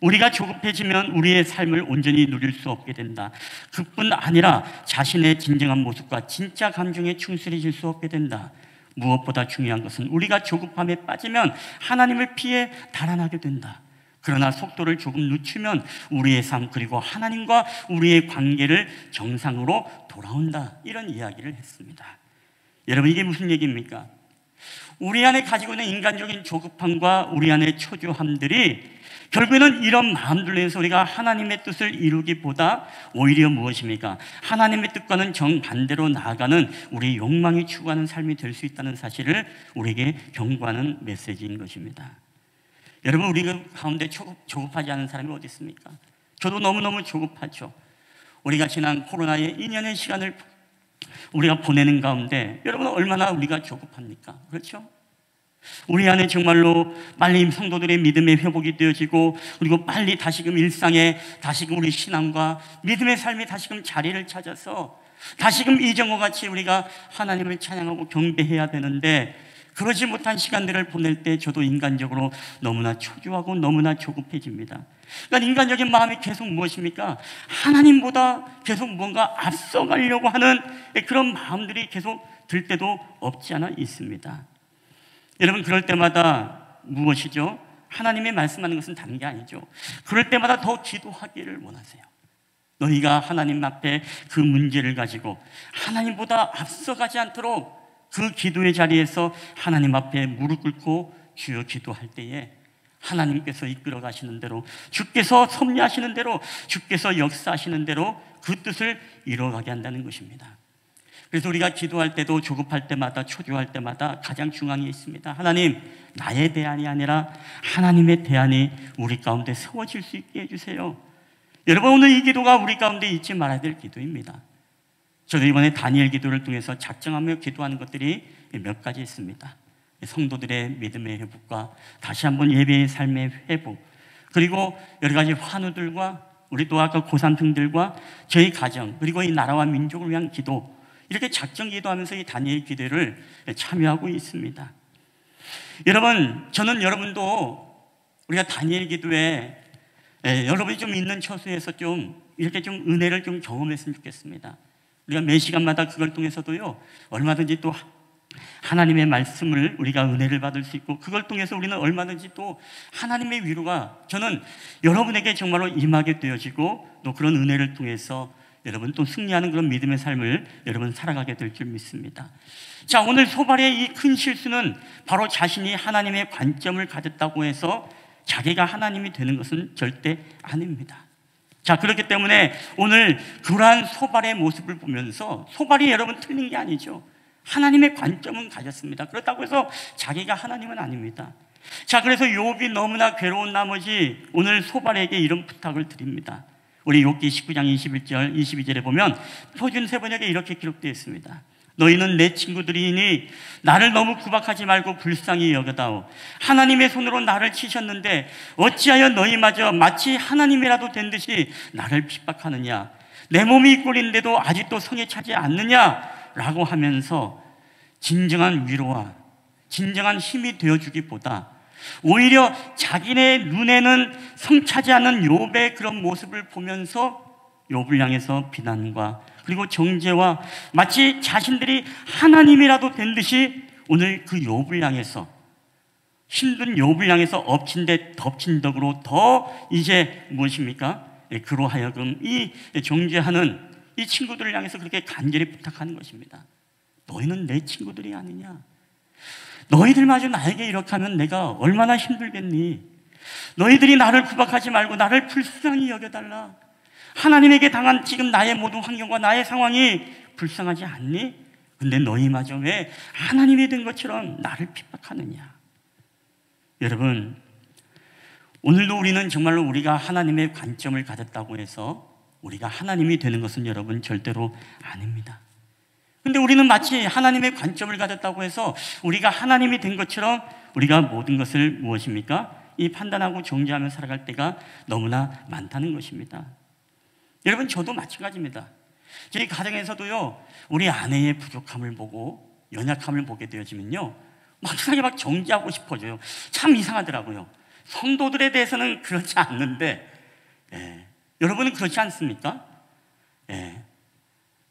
우리가 조급해지면 우리의 삶을 온전히 누릴 수 없게 된다. 그뿐 아니라 자신의 진정한 모습과 진짜 감정에 충실해질 수 없게 된다. 무엇보다 중요한 것은 우리가 조급함에 빠지면 하나님을 피해 달아나게 된다. 그러나 속도를 조금 늦추면 우리의 삶 그리고 하나님과 우리의 관계를 정상으로 돌아온다. 이런 이야기를 했습니다. 여러분, 이게 무슨 얘기입니까? 우리 안에 가지고 있는 인간적인 조급함과 우리 안의 초조함들이 결국에는 이런 마음들로 해서 우리가 하나님의 뜻을 이루기보다 오히려 무엇입니까? 하나님의 뜻과는 정반대로 나아가는 우리의 욕망이 추구하는 삶이 될 수 있다는 사실을 우리에게 경고하는 메시지인 것입니다. 여러분, 우리 가운데 조급하지 않은 사람이 어디 있습니까? 저도 너무너무 조급하죠. 우리가 지난 코로나의 2년의 시간을 우리가 보내는 가운데 여러분, 얼마나 우리가 조급합니까? 그렇죠? 우리 안에 정말로 빨리 성도들의 믿음의 회복이 되어지고 그리고 빨리 다시금 일상에 다시금 우리 신앙과 믿음의 삶이 다시금 자리를 찾아서 다시금 이전과 같이 우리가 하나님을 찬양하고 경배해야 되는데 그러지 못한 시간들을 보낼 때 저도 인간적으로 너무나 초조하고 너무나 조급해집니다. 그러니까 인간적인 마음이 계속 무엇입니까? 하나님보다 계속 뭔가 앞서가려고 하는 그런 마음들이 계속 들 때도 없지 않아 있습니다. 여러분, 그럴 때마다 무엇이죠? 하나님의 말씀하는 것은 다른 게 아니죠. 그럴 때마다 더 기도하기를 원하세요. 너희가 하나님 앞에 그 문제를 가지고 하나님보다 앞서가지 않도록 그 기도의 자리에서 하나님 앞에 무릎 꿇고 주여 기도할 때에 하나님께서 이끌어 가시는 대로, 주께서 섭리하시는 대로, 주께서 역사하시는 대로 그 뜻을 이루어가게 한다는 것입니다. 그래서 우리가 기도할 때도 조급할 때마다 초조할 때마다 가장 중앙에 있습니다. 하나님, 나의 대안이 아니라 하나님의 대안이 우리 가운데 세워질 수 있게 해주세요. 여러분, 오늘 이 기도가 우리 가운데 잊지 말아야 될 기도입니다. 저도 이번에 다니엘 기도를 통해서 작정하며 기도하는 것들이 몇 가지 있습니다. 성도들의 믿음의 회복과 다시 한번 예배의 삶의 회복, 그리고 여러 가지 환우들과 우리 또 아까 고산층들과 저희 가정 그리고 이 나라와 민족을 위한 기도, 이렇게 작정 기도하면서 이 다니엘 기도를 참여하고 있습니다. 여러분, 저는 여러분도 우리가 다니엘 기도에 여러분이 좀 있는 처소에서 좀 이렇게 좀 은혜를 좀 경험했으면 좋겠습니다. 우리가 매 시간마다 그걸 통해서도요, 얼마든지 또 하나님의 말씀을 우리가 은혜를 받을 수 있고 그걸 통해서 우리는 얼마든지 또 하나님의 위로가 저는 여러분에게 정말로 임하게 되어지고 또 그런 은혜를 통해서 여러분 또 승리하는 그런 믿음의 삶을 여러분 살아가게 될 줄 믿습니다. 자, 오늘 소발의 이 큰 실수는 바로 자신이 하나님의 관점을 가졌다고 해서 자기가 하나님이 되는 것은 절대 아닙니다. 자, 그렇기 때문에 오늘 그러한 소발의 모습을 보면서 소발이 여러분 틀린 게 아니죠. 하나님의 관점은 가졌습니다. 그렇다고 해서 자기가 하나님은 아닙니다. 자, 그래서 욥이 너무나 괴로운 나머지 오늘 소발에게 이런 부탁을 드립니다. 우리 욥기 19장 21절 22절에 보면 표준 세번역에 이렇게 기록되어 있습니다. 너희는 내 친구들이니 나를 너무 구박하지 말고 불쌍히 여겨다오. 하나님의 손으로 나를 치셨는데 어찌하여 너희마저 마치 하나님이라도 된 듯이 나를 핍박하느냐? 내 몸이 꼴인데도 아직도 성에 차지 않느냐? 라고 하면서 진정한 위로와 진정한 힘이 되어주기보다 오히려 자기네 눈에는 성차지 않은 욥의 그런 모습을 보면서 욥을 향해서 비난과 그리고 정죄와 마치 자신들이 하나님이라도 된 듯이 오늘 그 욥을 향해서 힘든 욥을 향해서 엎친 데 덮친 덕으로 더 이제 무엇입니까? 그로 하여금 이 정죄하는 이 친구들을 향해서 그렇게 간절히 부탁하는 것입니다. 너희는 내 친구들이 아니냐? 너희들마저 나에게 이렇게 하면 내가 얼마나 힘들겠니? 너희들이 나를 구박하지 말고 나를 불쌍히 여겨달라. 하나님에게 당한 지금 나의 모든 환경과 나의 상황이 불쌍하지 않니? 근데 너희마저 왜 하나님이 된 것처럼 나를 핍박하느냐? 여러분, 오늘도 우리는 정말로 우리가 하나님의 관점을 가졌다고 해서 우리가 하나님이 되는 것은 여러분 절대로 아닙니다. 근데 우리는 마치 하나님의 관점을 가졌다고 해서 우리가 하나님이 된 것처럼 우리가 모든 것을 무엇입니까? 이 판단하고 정죄하며 살아갈 때가 너무나 많다는 것입니다. 여러분, 저도 마찬가지입니다. 저희 가정에서도요, 우리 아내의 부족함을 보고 연약함을 보게 되어지면요, 막상하게 막 정죄하고 싶어져요. 참 이상하더라고요. 성도들에 대해서는 그렇지 않는데, 여러분은 그렇지 않습니까?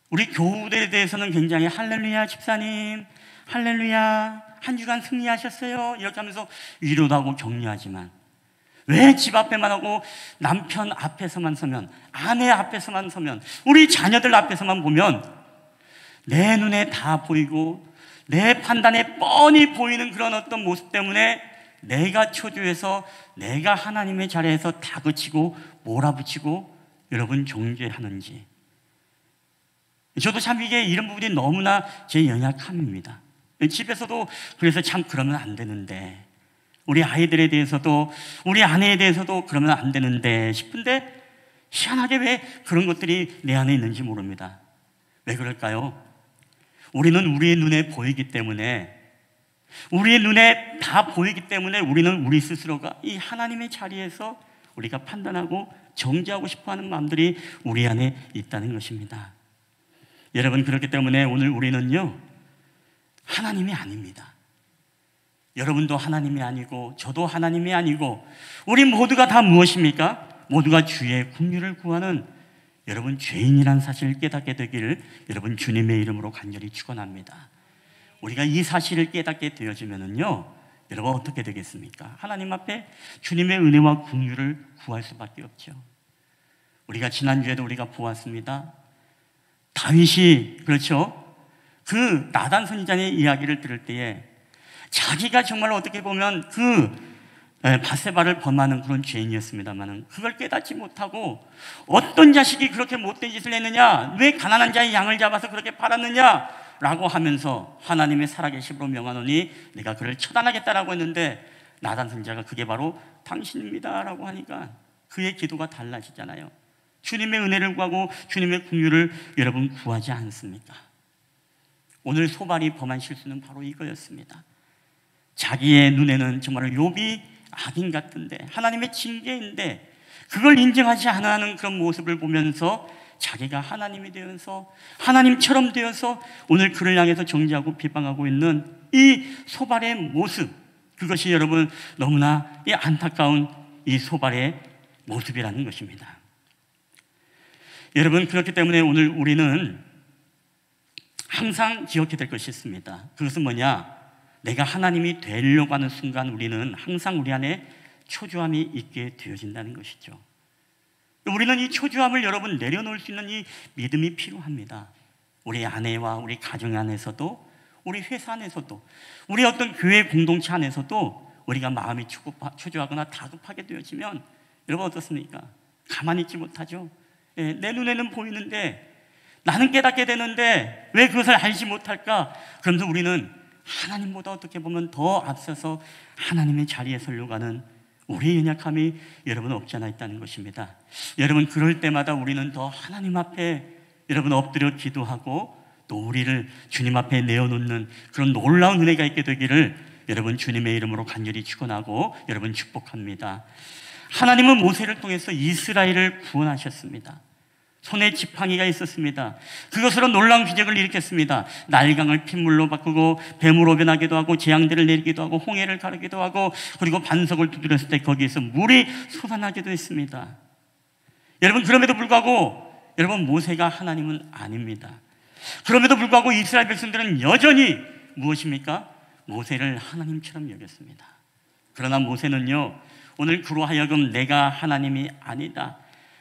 우리 교우들에 대해서는 굉장히 할렐루야 집사님, 할렐루야 한 주간 승리하셨어요 이렇게 하면서 위로도 하고 격려하지만 왜 집 앞에만 하고 남편 앞에서만 서면, 아내 앞에서만 서면, 우리 자녀들 앞에서만 보면 내 눈에 다 보이고 내 판단에 뻔히 보이는 그런 어떤 모습 때문에 내가 초조해서 내가 하나님의 자리에서 다그치고 몰아붙이고 여러분 정죄하는지. 저도 참 이게 이런 부분이 너무나 제 연약함입니다. 집에서도 그래서 참 그러면 안 되는데, 우리 아이들에 대해서도 우리 아내에 대해서도 그러면 안 되는데 싶은데 희한하게 왜 그런 것들이 내 안에 있는지 모릅니다. 왜 그럴까요? 우리는 우리의 눈에 보이기 때문에, 우리의 눈에 다 보이기 때문에 우리는 우리 스스로가 이 하나님의 자리에서 우리가 판단하고 정죄하고 싶어하는 마음들이 우리 안에 있다는 것입니다. 여러분, 그렇기 때문에 오늘 우리는요, 하나님이 아닙니다. 여러분도 하나님이 아니고 저도 하나님이 아니고 우리 모두가 다 무엇입니까? 모두가 주의 긍휼을 구하는 여러분 죄인이란 사실을 깨닫게 되기를 여러분 주님의 이름으로 간절히 축원합니다. 우리가 이 사실을 깨닫게 되어지면은요, 여러분 어떻게 되겠습니까? 하나님 앞에 주님의 은혜와 긍휼을 구할 수밖에 없죠. 우리가 지난주에도 우리가 보았습니다. 다윗이, 그렇죠? 그 나단 선지자의 이야기를 들을 때에 자기가 정말 어떻게 보면 그 바세바를 범하는 그런 죄인이었습니다만 그걸 깨닫지 못하고 어떤 자식이 그렇게 못된 짓을 했느냐, 왜 가난한 자의 양을 잡아서 그렇게 팔았느냐 라고 하면서 하나님의 살아계심으로 명하노니 내가 그를 처단하겠다라고 했는데, 나단 선지자가 그게 바로 당신입니다 라고 하니까 그의 기도가 달라지잖아요. 주님의 은혜를 구하고 주님의 긍휼을 여러분 구하지 않습니까? 오늘 소발이 범한 실수는 바로 이거였습니다. 자기의 눈에는 정말 욥이 악인 같은데, 하나님의 징계인데 그걸 인정하지 않아 하는 그런 모습을 보면서 자기가 하나님이 되어서 하나님처럼 되어서 오늘 그를 향해서 정죄하고 비방하고 있는 이 소발의 모습, 그것이 여러분 너무나 이 안타까운 이 소발의 모습이라는 것입니다. 여러분, 그렇기 때문에 오늘 우리는 항상 기억해야 될 것이 있습니다. 그것은 뭐냐? 내가 하나님이 되려고 하는 순간 우리는 항상 우리 안에 초조함이 있게 되어진다는 것이죠. 우리는 이 초조함을 여러분 내려놓을 수 있는 이 믿음이 필요합니다. 우리 아내와 우리 가정 안에서도, 우리 회사 안에서도, 우리 어떤 교회 공동체 안에서도 우리가 마음이 초조하거나 다급하게 되어지면 여러분 어떻습니까? 가만히 있지 못하죠. 내 눈에는 보이는데 나는 깨닫게 되는데 왜 그것을 알지 못할까? 그러면서 우리는 하나님보다 어떻게 보면 더 앞서서 하나님의 자리에 서려고 하는 우리의 연약함이 여러분 없지 않아 있다는 것입니다. 여러분, 그럴 때마다 우리는 더 하나님 앞에 여러분 엎드려 기도하고 또 우리를 주님 앞에 내어놓는 그런 놀라운 은혜가 있게 되기를 여러분 주님의 이름으로 간절히 축원하고 여러분 축복합니다. 하나님은 모세를 통해서 이스라엘을 구원하셨습니다. 손에 지팡이가 있었습니다. 그것으로 놀라운 기적을 일으켰습니다. 날강을 핏물로 바꾸고 뱀으로 변하기도 하고 재앙들을 내리기도 하고 홍해를 가르기도 하고 그리고 반석을 두드렸을 때 거기에서 물이 솟아나기도 했습니다. 여러분 그럼에도 불구하고 여러분 모세가 하나님은 아닙니다. 그럼에도 불구하고 이스라엘 백성들은 여전히 무엇입니까? 모세를 하나님처럼 여겼습니다. 그러나 모세는요, 오늘 그로 하여금 내가 하나님이 아니다.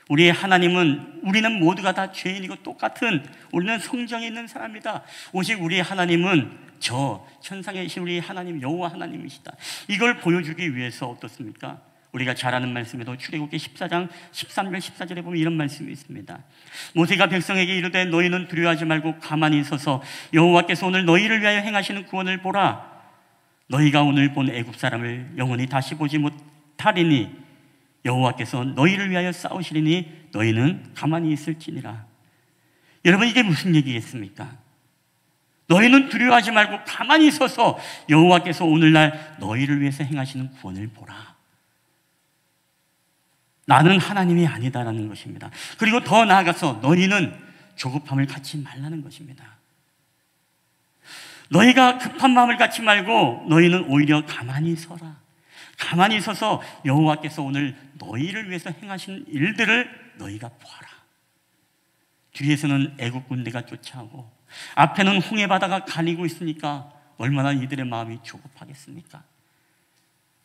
우리의 하나님은 우리는 모두가 다 죄인이고 똑같은 우리는 성정에 있는 사람이다. 오직 우리의 하나님은 저 천상에 계신 우리 하나님 여호와 하나님이시다. 이걸 보여주기 위해서 어떻습니까? 우리가 잘 아는 말씀에도 출애굽기 14장 13절 14절에 보면 이런 말씀이 있습니다. 모세가 백성에게 이르되 너희는 두려워하지 말고 가만히 서서 여호와께서 오늘 너희를 위하여 행하시는 구원을 보라. 너희가 오늘 본 애굽 사람을 영원히 다시 보지 못하리니 여호와께서 너희를 위하여 싸우시리니 너희는 가만히 있을지니라. 여러분 이게 무슨 얘기겠습니까? 너희는 두려워하지 말고 가만히 서서 여호와께서 오늘날 너희를 위해서 행하시는 구원을 보라. 나는 하나님이 아니다라는 것입니다. 그리고 더 나아가서 너희는 조급함을 갖지 말라는 것입니다. 너희가 급한 마음을 갖지 말고 너희는 오히려 가만히 서라. 가만히 서서 여호와께서 오늘 너희를 위해서 행하신 일들을 너희가 보아라. 뒤에서는 애국 군대가 쫓아오고 앞에는 홍해 바다가 가리고 있으니까 얼마나 이들의 마음이 조급하겠습니까?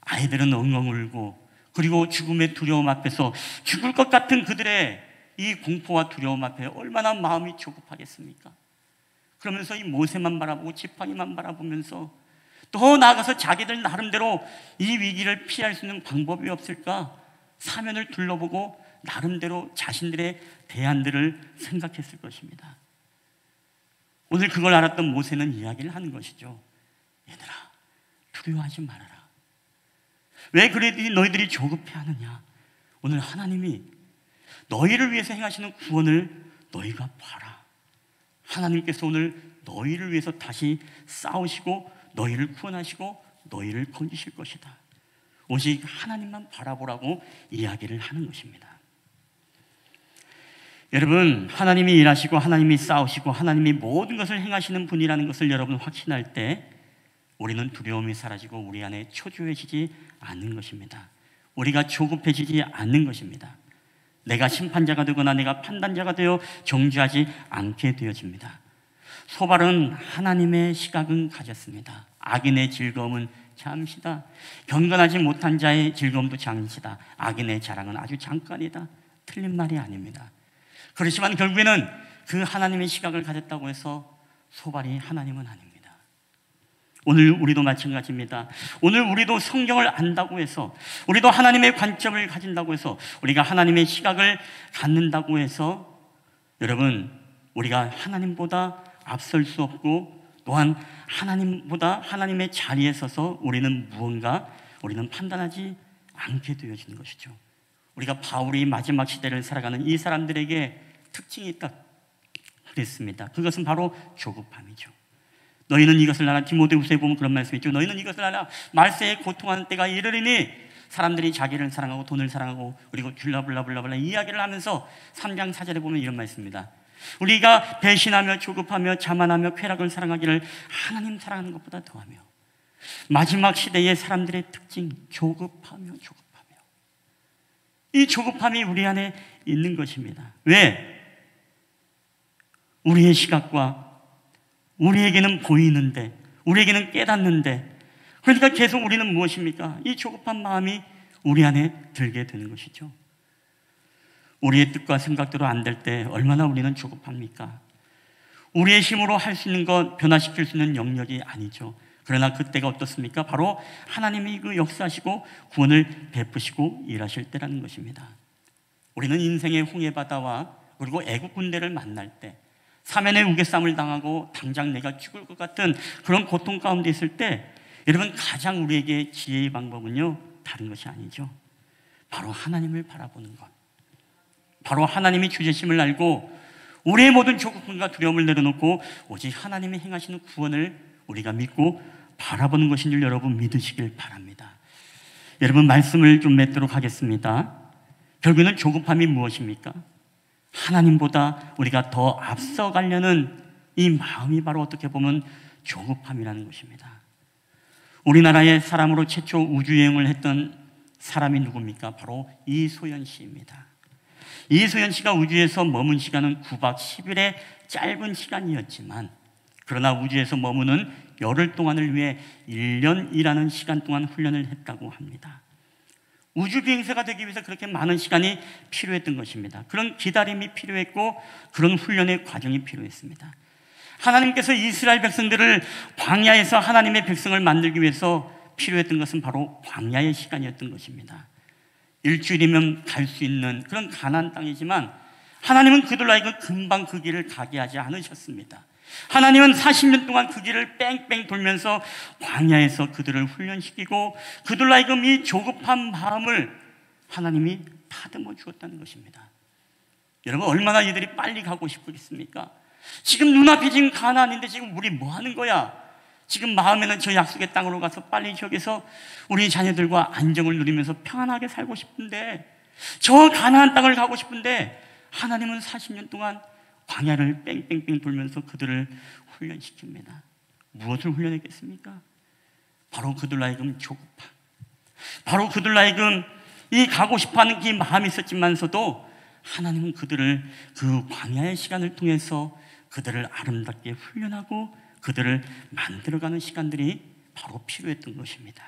아이들은 엉엉 울고 그리고 죽음의 두려움 앞에서 죽을 것 같은 그들의 이 공포와 두려움 앞에 얼마나 마음이 조급하겠습니까? 그러면서 이 모세만 바라보고 지팡이만 바라보면서 더 나아가서 자기들 나름대로 이 위기를 피할 수 있는 방법이 없을까? 사면을 둘러보고 나름대로 자신들의 대안들을 생각했을 것입니다. 오늘 그걸 알았던 모세는 이야기를 하는 것이죠. 얘들아, 두려워하지 말아라. 왜 그래 너희들이 조급해하느냐? 오늘 하나님이 너희를 위해서 행하시는 구원을 너희가 봐라. 하나님께서 오늘 너희를 위해서 다시 싸우시고 너희를 구원하시고 너희를 건지실 것이다. 오직 하나님만 바라보라고 이야기를 하는 것입니다. 여러분, 하나님이 일하시고 하나님이 싸우시고 하나님이 모든 것을 행하시는 분이라는 것을 여러분 확신할 때 우리는 두려움이 사라지고 우리 안에 초조해지지 않는 것입니다. 우리가 조급해지지 않는 것입니다. 내가 심판자가 되거나 내가 판단자가 되어 정죄하지 않게 되어집니다. 소발은 하나님의 시각은 가졌습니다. 악인의 즐거움은 잠시다. 경건하지 못한 자의 즐거움도 잠시다. 악인의 자랑은 아주 잠깐이다. 틀린 말이 아닙니다. 그렇지만 결국에는 그 하나님의 시각을 가졌다고 해서 소발이 하나님은 아닙니다. 오늘 우리도 마찬가지입니다. 오늘 우리도 성경을 안다고 해서, 우리도 하나님의 관점을 가진다고 해서, 우리가 하나님의 시각을 갖는다고 해서 여러분, 우리가 하나님보다 앞설 수 없고 또한 하나님보다 하나님의 자리에 서서 우리는 판단하지 않게 되어지는 것이죠. 우리가 바울이 마지막 시대를 살아가는 이 사람들에게 특징이 있다 그랬습니다. 그것은 바로 조급함이죠. 너희는 이것을 알아. 디모데후서에 보면 그런 말씀이 있죠. 너희는 이것을 알아. 말세에 고통하는 때가 이르리니. 사람들이 자기를 사랑하고 돈을 사랑하고 그리고 블라블라블라블라 이야기를 하면서 3장 4절에 보면 이런 말씀입니다. 우리가 배신하며 조급하며 자만하며 쾌락을 사랑하기를 하나님 사랑하는 것보다 더하며. 마지막 시대의 사람들의 특징, 조급하며. 이 조급함이 우리 안에 있는 것입니다. 왜? 우리의 시각과 우리에게는 보이는데, 우리에게는 깨닫는데, 그러니까 계속 우리는 무엇입니까? 이 조급한 마음이 우리 안에 들게 되는 것이죠. 우리의 뜻과 생각대로 안 될 때 얼마나 우리는 조급합니까? 우리의 힘으로 할 수 있는 것, 변화시킬 수 있는 영역이 아니죠. 그러나 그때가 어떻습니까? 바로 하나님이 그 역사하시고 구원을 베푸시고 일하실 때라는 것입니다. 우리는 인생의 홍해바다와 그리고 애국 군대를 만날 때, 사면의 우겨쌈을 당하고 당장 내가 죽을 것 같은 그런 고통 가운데 있을 때 여러분 가장 우리에게 지혜의 방법은요, 다른 것이 아니죠. 바로 하나님을 바라보는 것. 바로 하나님이 주제심을 알고 우리의 모든 조급함과 두려움을 내려놓고 오직 하나님이 행하시는 구원을 우리가 믿고 바라보는 것인 줄 여러분 믿으시길 바랍니다. 여러분 말씀을 좀 맺도록 하겠습니다. 결국에는 조급함이 무엇입니까? 하나님보다 우리가 더 앞서가려는 이 마음이 바로 어떻게 보면 조급함이라는 것입니다. 우리나라의 사람으로 최초 우주여행을 했던 사람이 누굽니까? 바로 이소연 씨입니다. 이소연 씨가 우주에서 머문 시간은 9박 10일의 짧은 시간이었지만 그러나 우주에서 머무는 열흘 동안을 위해 1년이라는 시간 동안 훈련을 했다고 합니다. 우주 비행사가 되기 위해서 그렇게 많은 시간이 필요했던 것입니다. 그런 기다림이 필요했고 그런 훈련의 과정이 필요했습니다. 하나님께서 이스라엘 백성들을 광야에서 하나님의 백성을 만들기 위해서 필요했던 것은 바로 광야의 시간이었던 것입니다. 일주일이면 갈 수 있는 그런 가나안 땅이지만 하나님은 그들로 하여금 금방 그 길을 가게 하지 않으셨습니다. 하나님은 40년 동안 그 길을 뺑뺑 돌면서 광야에서 그들을 훈련시키고 그들로 하여금 이 조급한 마음을 하나님이 다듬어 주었다는 것입니다. 여러분 얼마나 이들이 빨리 가고 싶겠습니까? 지금 눈앞이 지금 가나안인데 지금 우리 뭐 하는 거야? 지금 마음에는 저 약속의 땅으로 가서 빨리 저기서 우리 자녀들과 안정을 누리면서 평안하게 살고 싶은데 저 가나안 땅을 가고 싶은데 하나님은 40년 동안 광야를 뺑뺑뺑 돌면서 그들을 훈련시킵니다. 무엇을 훈련했겠습니까? 바로 그들로 하여금 조급함, 바로 그들로 하여금 이 가고 싶어하는 그 마음이 있었지만서도 하나님은 그들을 그 광야의 시간을 통해서 그들을 아름답게 훈련하고 그들을 만들어가는 시간들이 바로 필요했던 것입니다.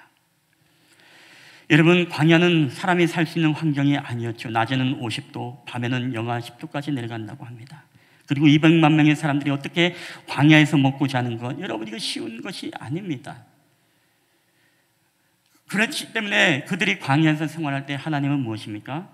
여러분 광야는 사람이 살 수 있는 환경이 아니었죠. 낮에는 50도, 밤에는 영하 10도까지 내려간다고 합니다. 그리고 200만 명의 사람들이 어떻게 광야에서 먹고 자는 것, 여러분 이거 쉬운 것이 아닙니다. 그렇기 때문에 그들이 광야에서 생활할 때 하나님은 무엇입니까?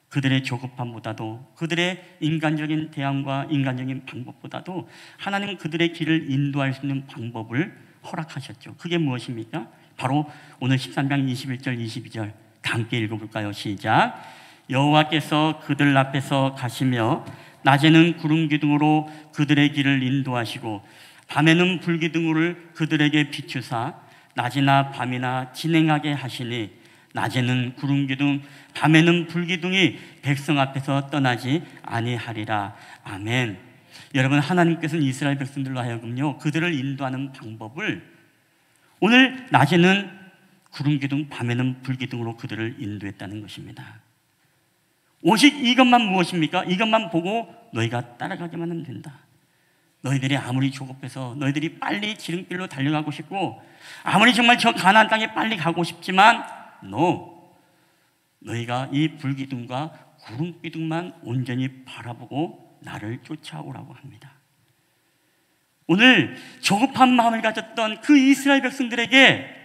그들의 조급함보다도 그들의 인간적인 대항과 인간적인 방법보다도 하나님은 그들의 길을 인도할 수 있는 방법을 허락하셨죠. 그게 무엇입니까? 바로 오늘 13장 21절 22절 다 함께 읽어볼까요? 시작. 여호와께서 그들 앞에서 가시며 낮에는 구름 기둥으로 그들의 길을 인도하시고 밤에는 불기둥을 그들에게 비추사 낮이나 밤이나 진행하게 하시니 낮에는 구름 기둥 밤에는 불기둥이 백성 앞에서 떠나지 아니하리라. 아멘. 여러분 하나님께서는 이스라엘 백성들로 하여금요 그들을 인도하는 방법을 오늘 낮에는 구름 기둥 밤에는 불기둥으로 그들을 인도했다는 것입니다. 오직 이것만 무엇입니까? 이것만 보고 너희가 따라가기만 하면 된다. 너희들이 아무리 조급해서 너희들이 빨리 지름길로 달려가고 싶고 아무리 정말 저 가나안 땅에 빨리 가고 싶지만 너희가 이 불기둥과 구름기둥만 온전히 바라보고 나를 쫓아오라고 합니다. 오늘 조급한 마음을 가졌던 그 이스라엘 백성들에게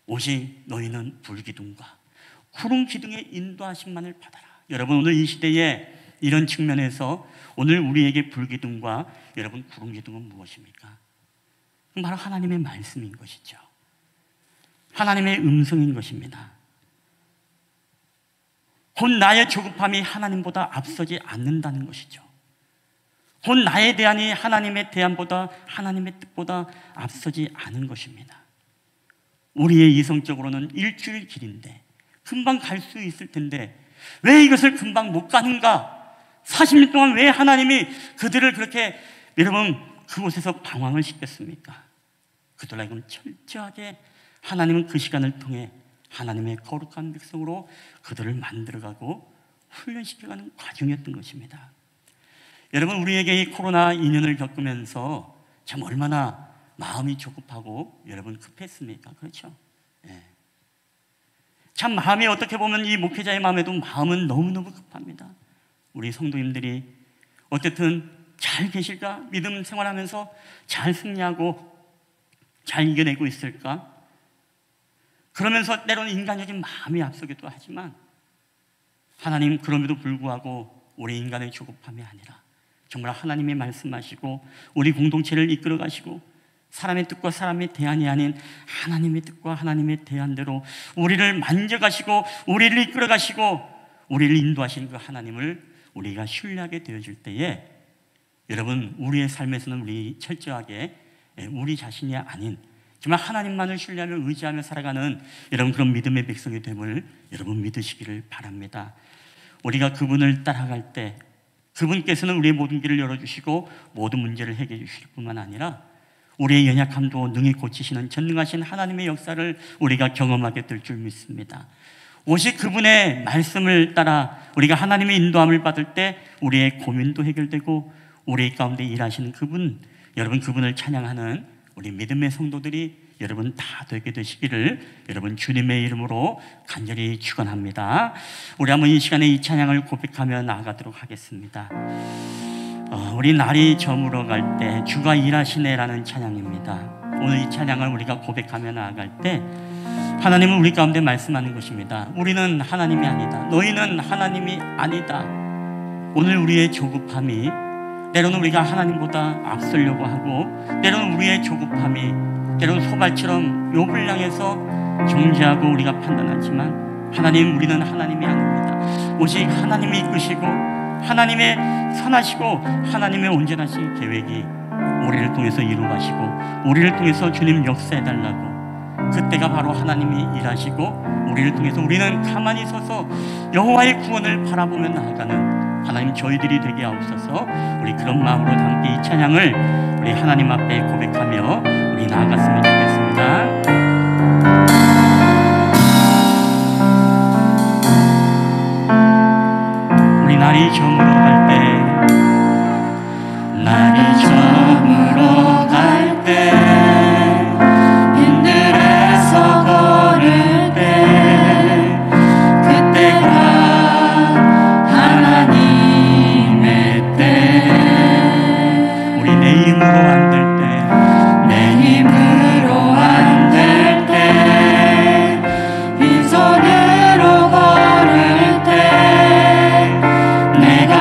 오직 너희는 불기둥과 구름기둥의 인도하심만을 받아라. 여러분 오늘 이 시대에 이런 측면에서 오늘 우리에게 불기둥과 여러분 구름기둥은 무엇입니까? 바로 하나님의 말씀인 것이죠. 하나님의 음성인 것입니다. 곧 나의 조급함이 하나님보다 앞서지 않는다는 것이죠. 곧 나의 대안이 하나님의 대안보다 하나님의 뜻보다 앞서지 않은 것입니다. 우리의 이성적으로는 일주일 길인데 금방 갈 수 있을 텐데 왜 이것을 금방 못 가는가? 40년 동안 왜 하나님이 그들을 그렇게 여러분 그곳에서 방황을 시켰습니까? 그들로 하여금 철저하게 하나님은 그 시간을 통해 하나님의 거룩한 백성으로 그들을 만들어가고 훈련시켜가는 과정이었던 것입니다. 여러분 우리에게 이 코로나 2년을 겪으면서 참 얼마나 마음이 조급하고 여러분 급했습니까? 그렇죠? 예. 참 마음이 어떻게 보면 이 목회자의 마음에도 마음은 너무너무 급합니다. 우리 성도님들이 어쨌든 잘 계실까? 믿음 생활하면서 잘 승리하고 잘 이겨내고 있을까? 그러면서 때로는 인간적인 마음이 앞서기도 하지만 하나님 그럼에도 불구하고 우리 인간의 조급함이 아니라 정말 하나님이 말씀하시고 우리 공동체를 이끌어 가시고 사람의 뜻과 사람의 대안이 아닌 하나님의 뜻과 하나님의 대안대로 우리를 만져가시고 우리를 이끌어 가시고 우리를 인도하시는 그 하나님을 우리가 신뢰하게 되어질 때에 여러분, 우리의 삶에서는 우리 철저하게 우리 자신이 아닌 정말 하나님만을 신뢰하며 의지하며 살아가는 여러분 그런 믿음의 백성이 됨을 여러분 믿으시기를 바랍니다. 우리가 그분을 따라갈 때 그분께서는 우리의 모든 길을 열어주시고 모든 문제를 해결해 주실 뿐만 아니라 우리의 연약함도 능히 고치시는 전능하신 하나님의 역사를 우리가 경험하게 될 줄 믿습니다. 오직 그분의 말씀을 따라 우리가 하나님의 인도함을 받을 때 우리의 고민도 해결되고 우리 가운데 일하시는 그분, 여러분 그분을 찬양하는 우리 믿음의 성도들이 여러분 다 되게 되시기를 여러분 주님의 이름으로 간절히 축원합니다. 우리 한번 이 시간에 이 찬양을 고백하며 나아가도록 하겠습니다. 우리 날이 저물어 갈 때 주가 일하시네라는 찬양입니다. 오늘 이 찬양을 우리가 고백하며 나아갈 때 하나님은 우리 가운데 말씀하는 것입니다. 우리는 하나님이 아니다. 너희는 하나님이 아니다. 오늘 우리의 조급함이 때로는 우리가 하나님보다 앞서려고 하고 때로는 우리의 조급함이 때로는 소발처럼 욥을 향해서 정죄하고 우리가 판단하지만 하나님, 우리는 하나님이 아닙니다. 오직 하나님이 이끄시고 하나님의 선하시고 하나님의 온전하신 계획이 우리를 통해서 이루어가시고 우리를 통해서 주님 역사해달라고, 그때가 바로 하나님이 일하시고 우리를 통해서 우리는 가만히 서서 여호와의 구원을 바라보며 나아가는 하나님 저희들이 되게 하옵소서. 우리 그런 마음으로 함께 이 찬양을 우리 하나님 앞에 고백하며 우리 나아갔으면 좋겠습니다. 우리 날이 저물어 갈 때, 날이 저물어 갈 때, 빈들에서 걸을 때, 그때가 하나님의 때. 우리 내 힘으로 안 될 때, 내 힘으로 안 될 때, 빈손으로 걸을 때, 내가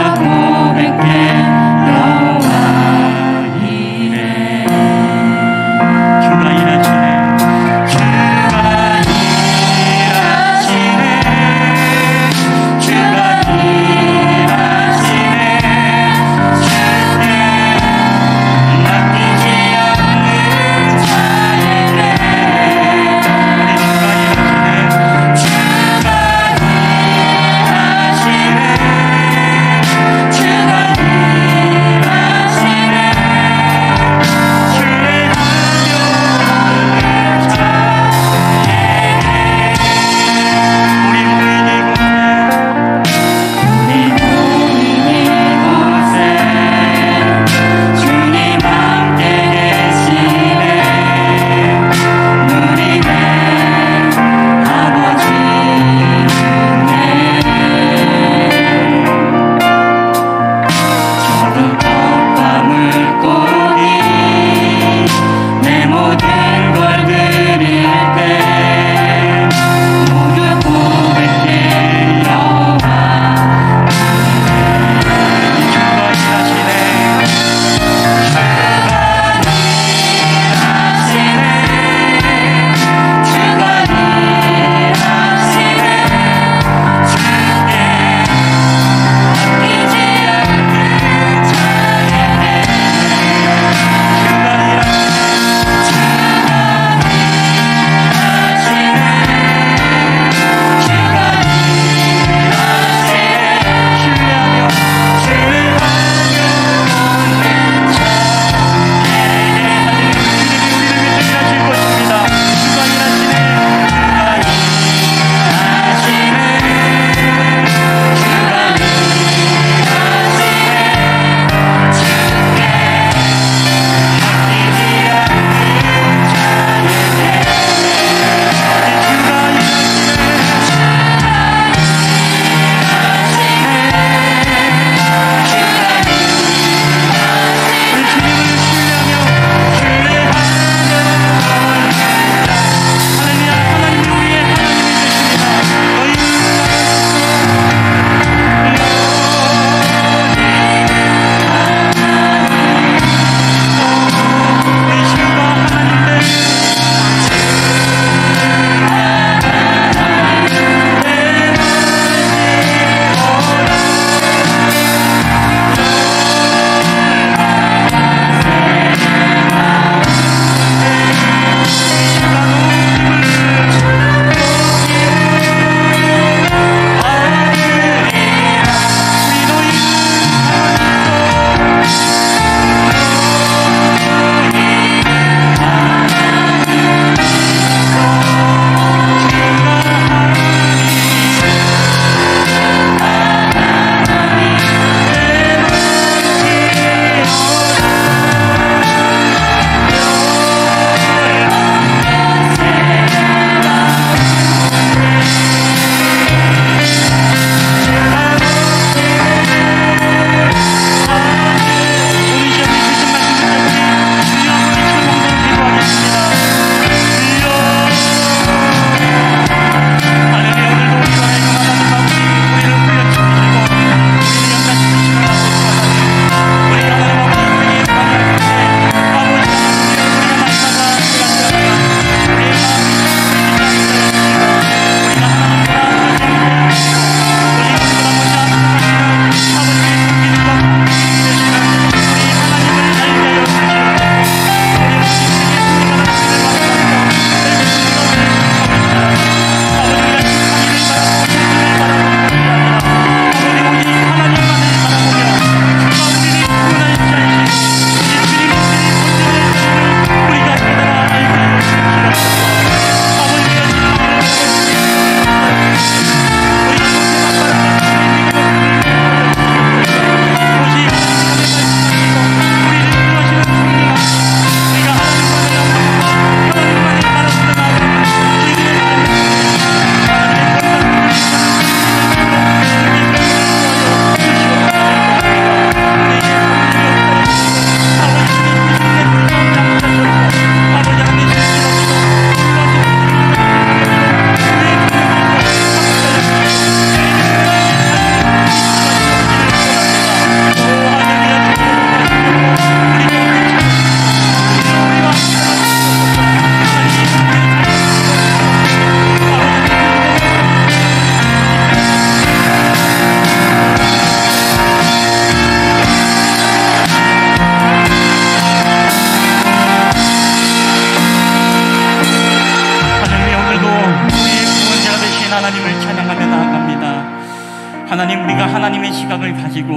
하나님, 우리가 하나님의 시각을 가지고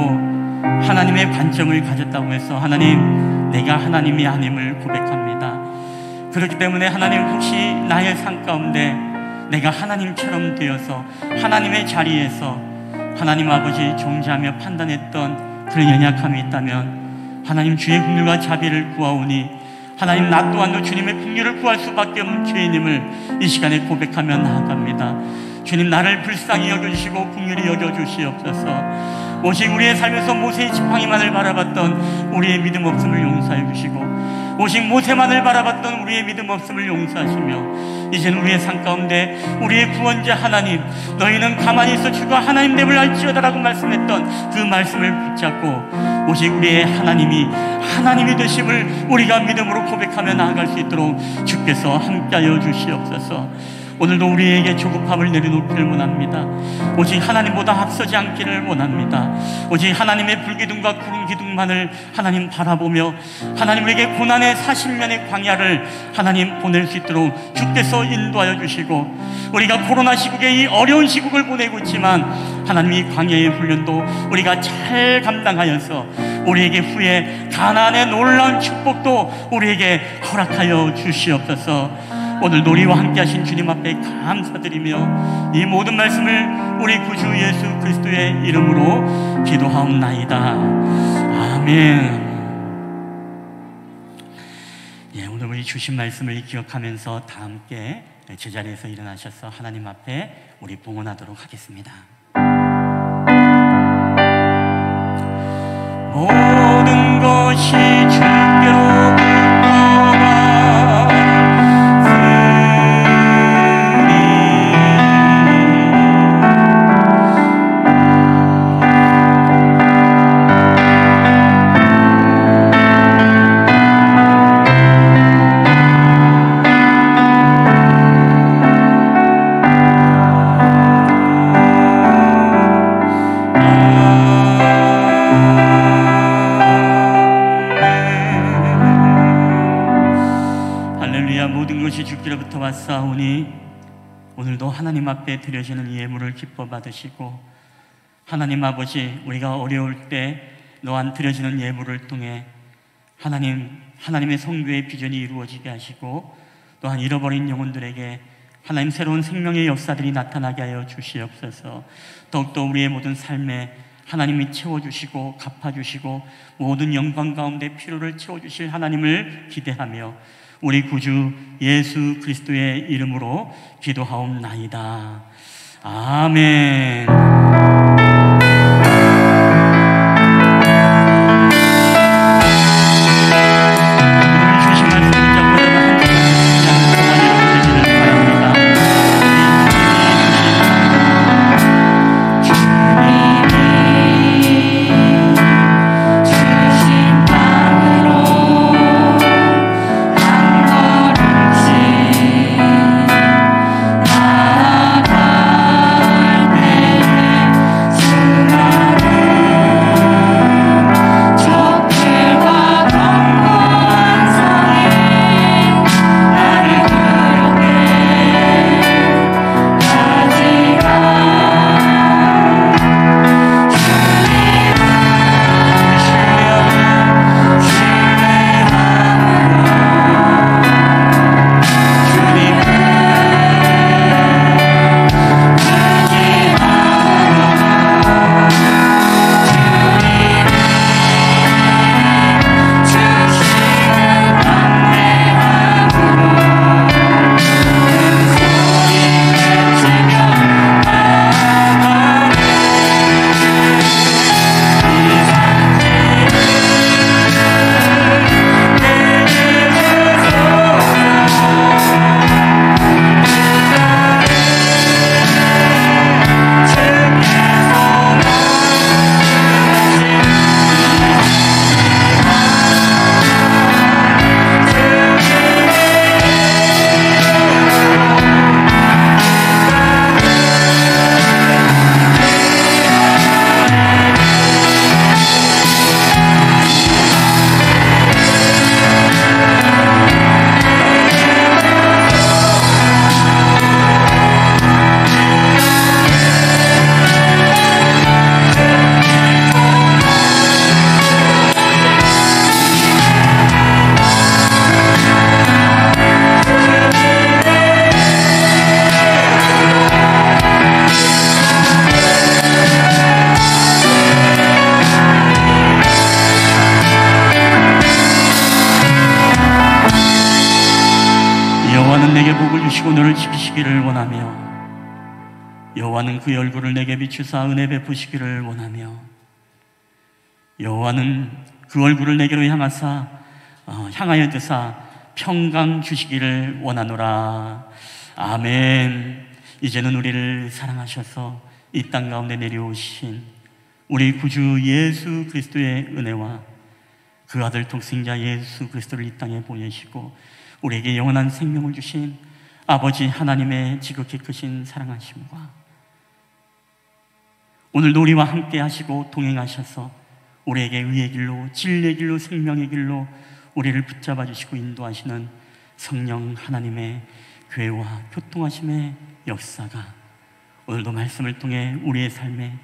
하나님의 관점을 가졌다고 해서 하나님, 내가 하나님이 아님을 고백합니다. 그렇기 때문에 하나님, 혹시 나의 삶 가운데 내가 하나님처럼 되어서 하나님의 자리에서 하나님 아버지 존재하며 판단했던 그런 연약함이 있다면 하나님, 주의 긍휼과 자비를 구하오니 하나님, 나 또한도 주님의 긍휼을 구할 수밖에 없는 죄인임을 이 시간에 고백하며 나아갑니다. 주님, 나를 불쌍히 여겨주시고 긍휼히 여겨주시옵소서. 오직 우리의 삶에서 모세의 지팡이만을 바라봤던 우리의 믿음 없음을 용서해 주시고, 오직 모세만을 바라봤던 우리의 믿음 없음을 용서하시며, 이제는 우리의 삶 가운데 우리의 구원자 하나님, 너희는 가만히 있어 주가 하나님됨을 알지어다라고 말씀했던 그 말씀을 붙잡고 오직 우리의 하나님이 되심을 우리가 믿음으로 고백하며 나아갈 수 있도록 주께서 함께하여 주시옵소서. 오늘도 우리에게 조급함을 내려놓기를 원합니다. 오직 하나님보다 앞서지 않기를 원합니다. 오직 하나님의 불기둥과 구름 기둥만을 하나님 바라보며 하나님, 우리에게 고난의 40년의 광야를 하나님 보낼 수 있도록 주께서 인도하여 주시고, 우리가 코로나 시국에 이 어려운 시국을 보내고 있지만 하나님, 이 광야의 훈련도 우리가 잘 감당하여서 우리에게 후에 가나안의 놀라운 축복도 우리에게 허락하여 주시옵소서. 오늘 우리와 함께 하신 주님 앞에 감사드리며 이 모든 말씀을 우리 구주 예수 그리스도의 이름으로 기도하옵나이다. 아멘. 예, 오늘 우리 주신 말씀을 기억하면서 다 함께 제자리에서 일어나셔서 하나님 앞에 우리 봉헌하도록 하겠습니다. 모든 것이 주께로 주께로부터 왔사오니 오늘도 하나님 앞에 드려지는 예물을 기뻐 받으시고, 하나님 아버지, 우리가 어려울 때 또한 드려지는 예물을 통해 하나님의 성교의 비전이 이루어지게 하시고, 또한 잃어버린 영혼들에게 하나님 새로운 생명의 역사들이 나타나게 하여 주시옵소서. 더욱더 우리의 모든 삶에 하나님이 채워주시고 갚아주시고 모든 영광 가운데 필요를 채워주실 하나님을 기대하며 우리 구주 예수 그리스도의 이름으로 기도하옵나이다. 아멘. 내 지키시고 너를 지키시기를 원하며 여호와는 그의 얼굴을 내게 비추사 은혜 베푸시기를 원하며 여호와는 그 얼굴을 내게로 향하여 드사 평강 주시기를 원하노라. 아멘. 이제는 우리를 사랑하셔서 이 땅 가운데 내려오신 우리 구주 예수 그리스도의 은혜와 그 아들 독생자 예수 그리스도를 이 땅에 보내시고 우리에게 영원한 생명을 주신 아버지 하나님의 지극히 크신 사랑하심과 오늘도 우리와 함께 하시고 동행하셔서 우리에게 의의 길로 진리의 길로 생명의 길로 우리를 붙잡아 주시고 인도하시는 성령 하나님의 교회와 교통하심의 역사가 오늘도 말씀을 통해 우리의 삶에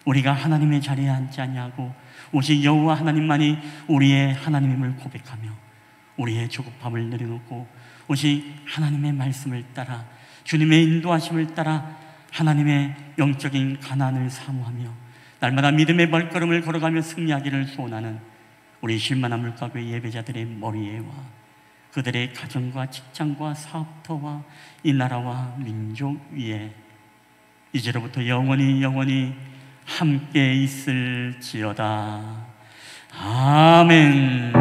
우리가 하나님의 자리에 앉지 아니하고 오직 여호와 하나님만이 우리의 하나님임을 고백하며 우리의 조급함을 내려놓고 오직 하나님의 말씀을 따라 주님의 인도하심을 따라 하나님의 영적인 가난을 사모하며 날마다 믿음의 발걸음을 걸어가며 승리하기를 소원하는 우리 쉴만한 물가교회 예배자들의 머리에와 그들의 가정과 직장과 사업터와 이 나라와 민족 위에 이제로부터 영원히 함께 있을지어다. 아멘.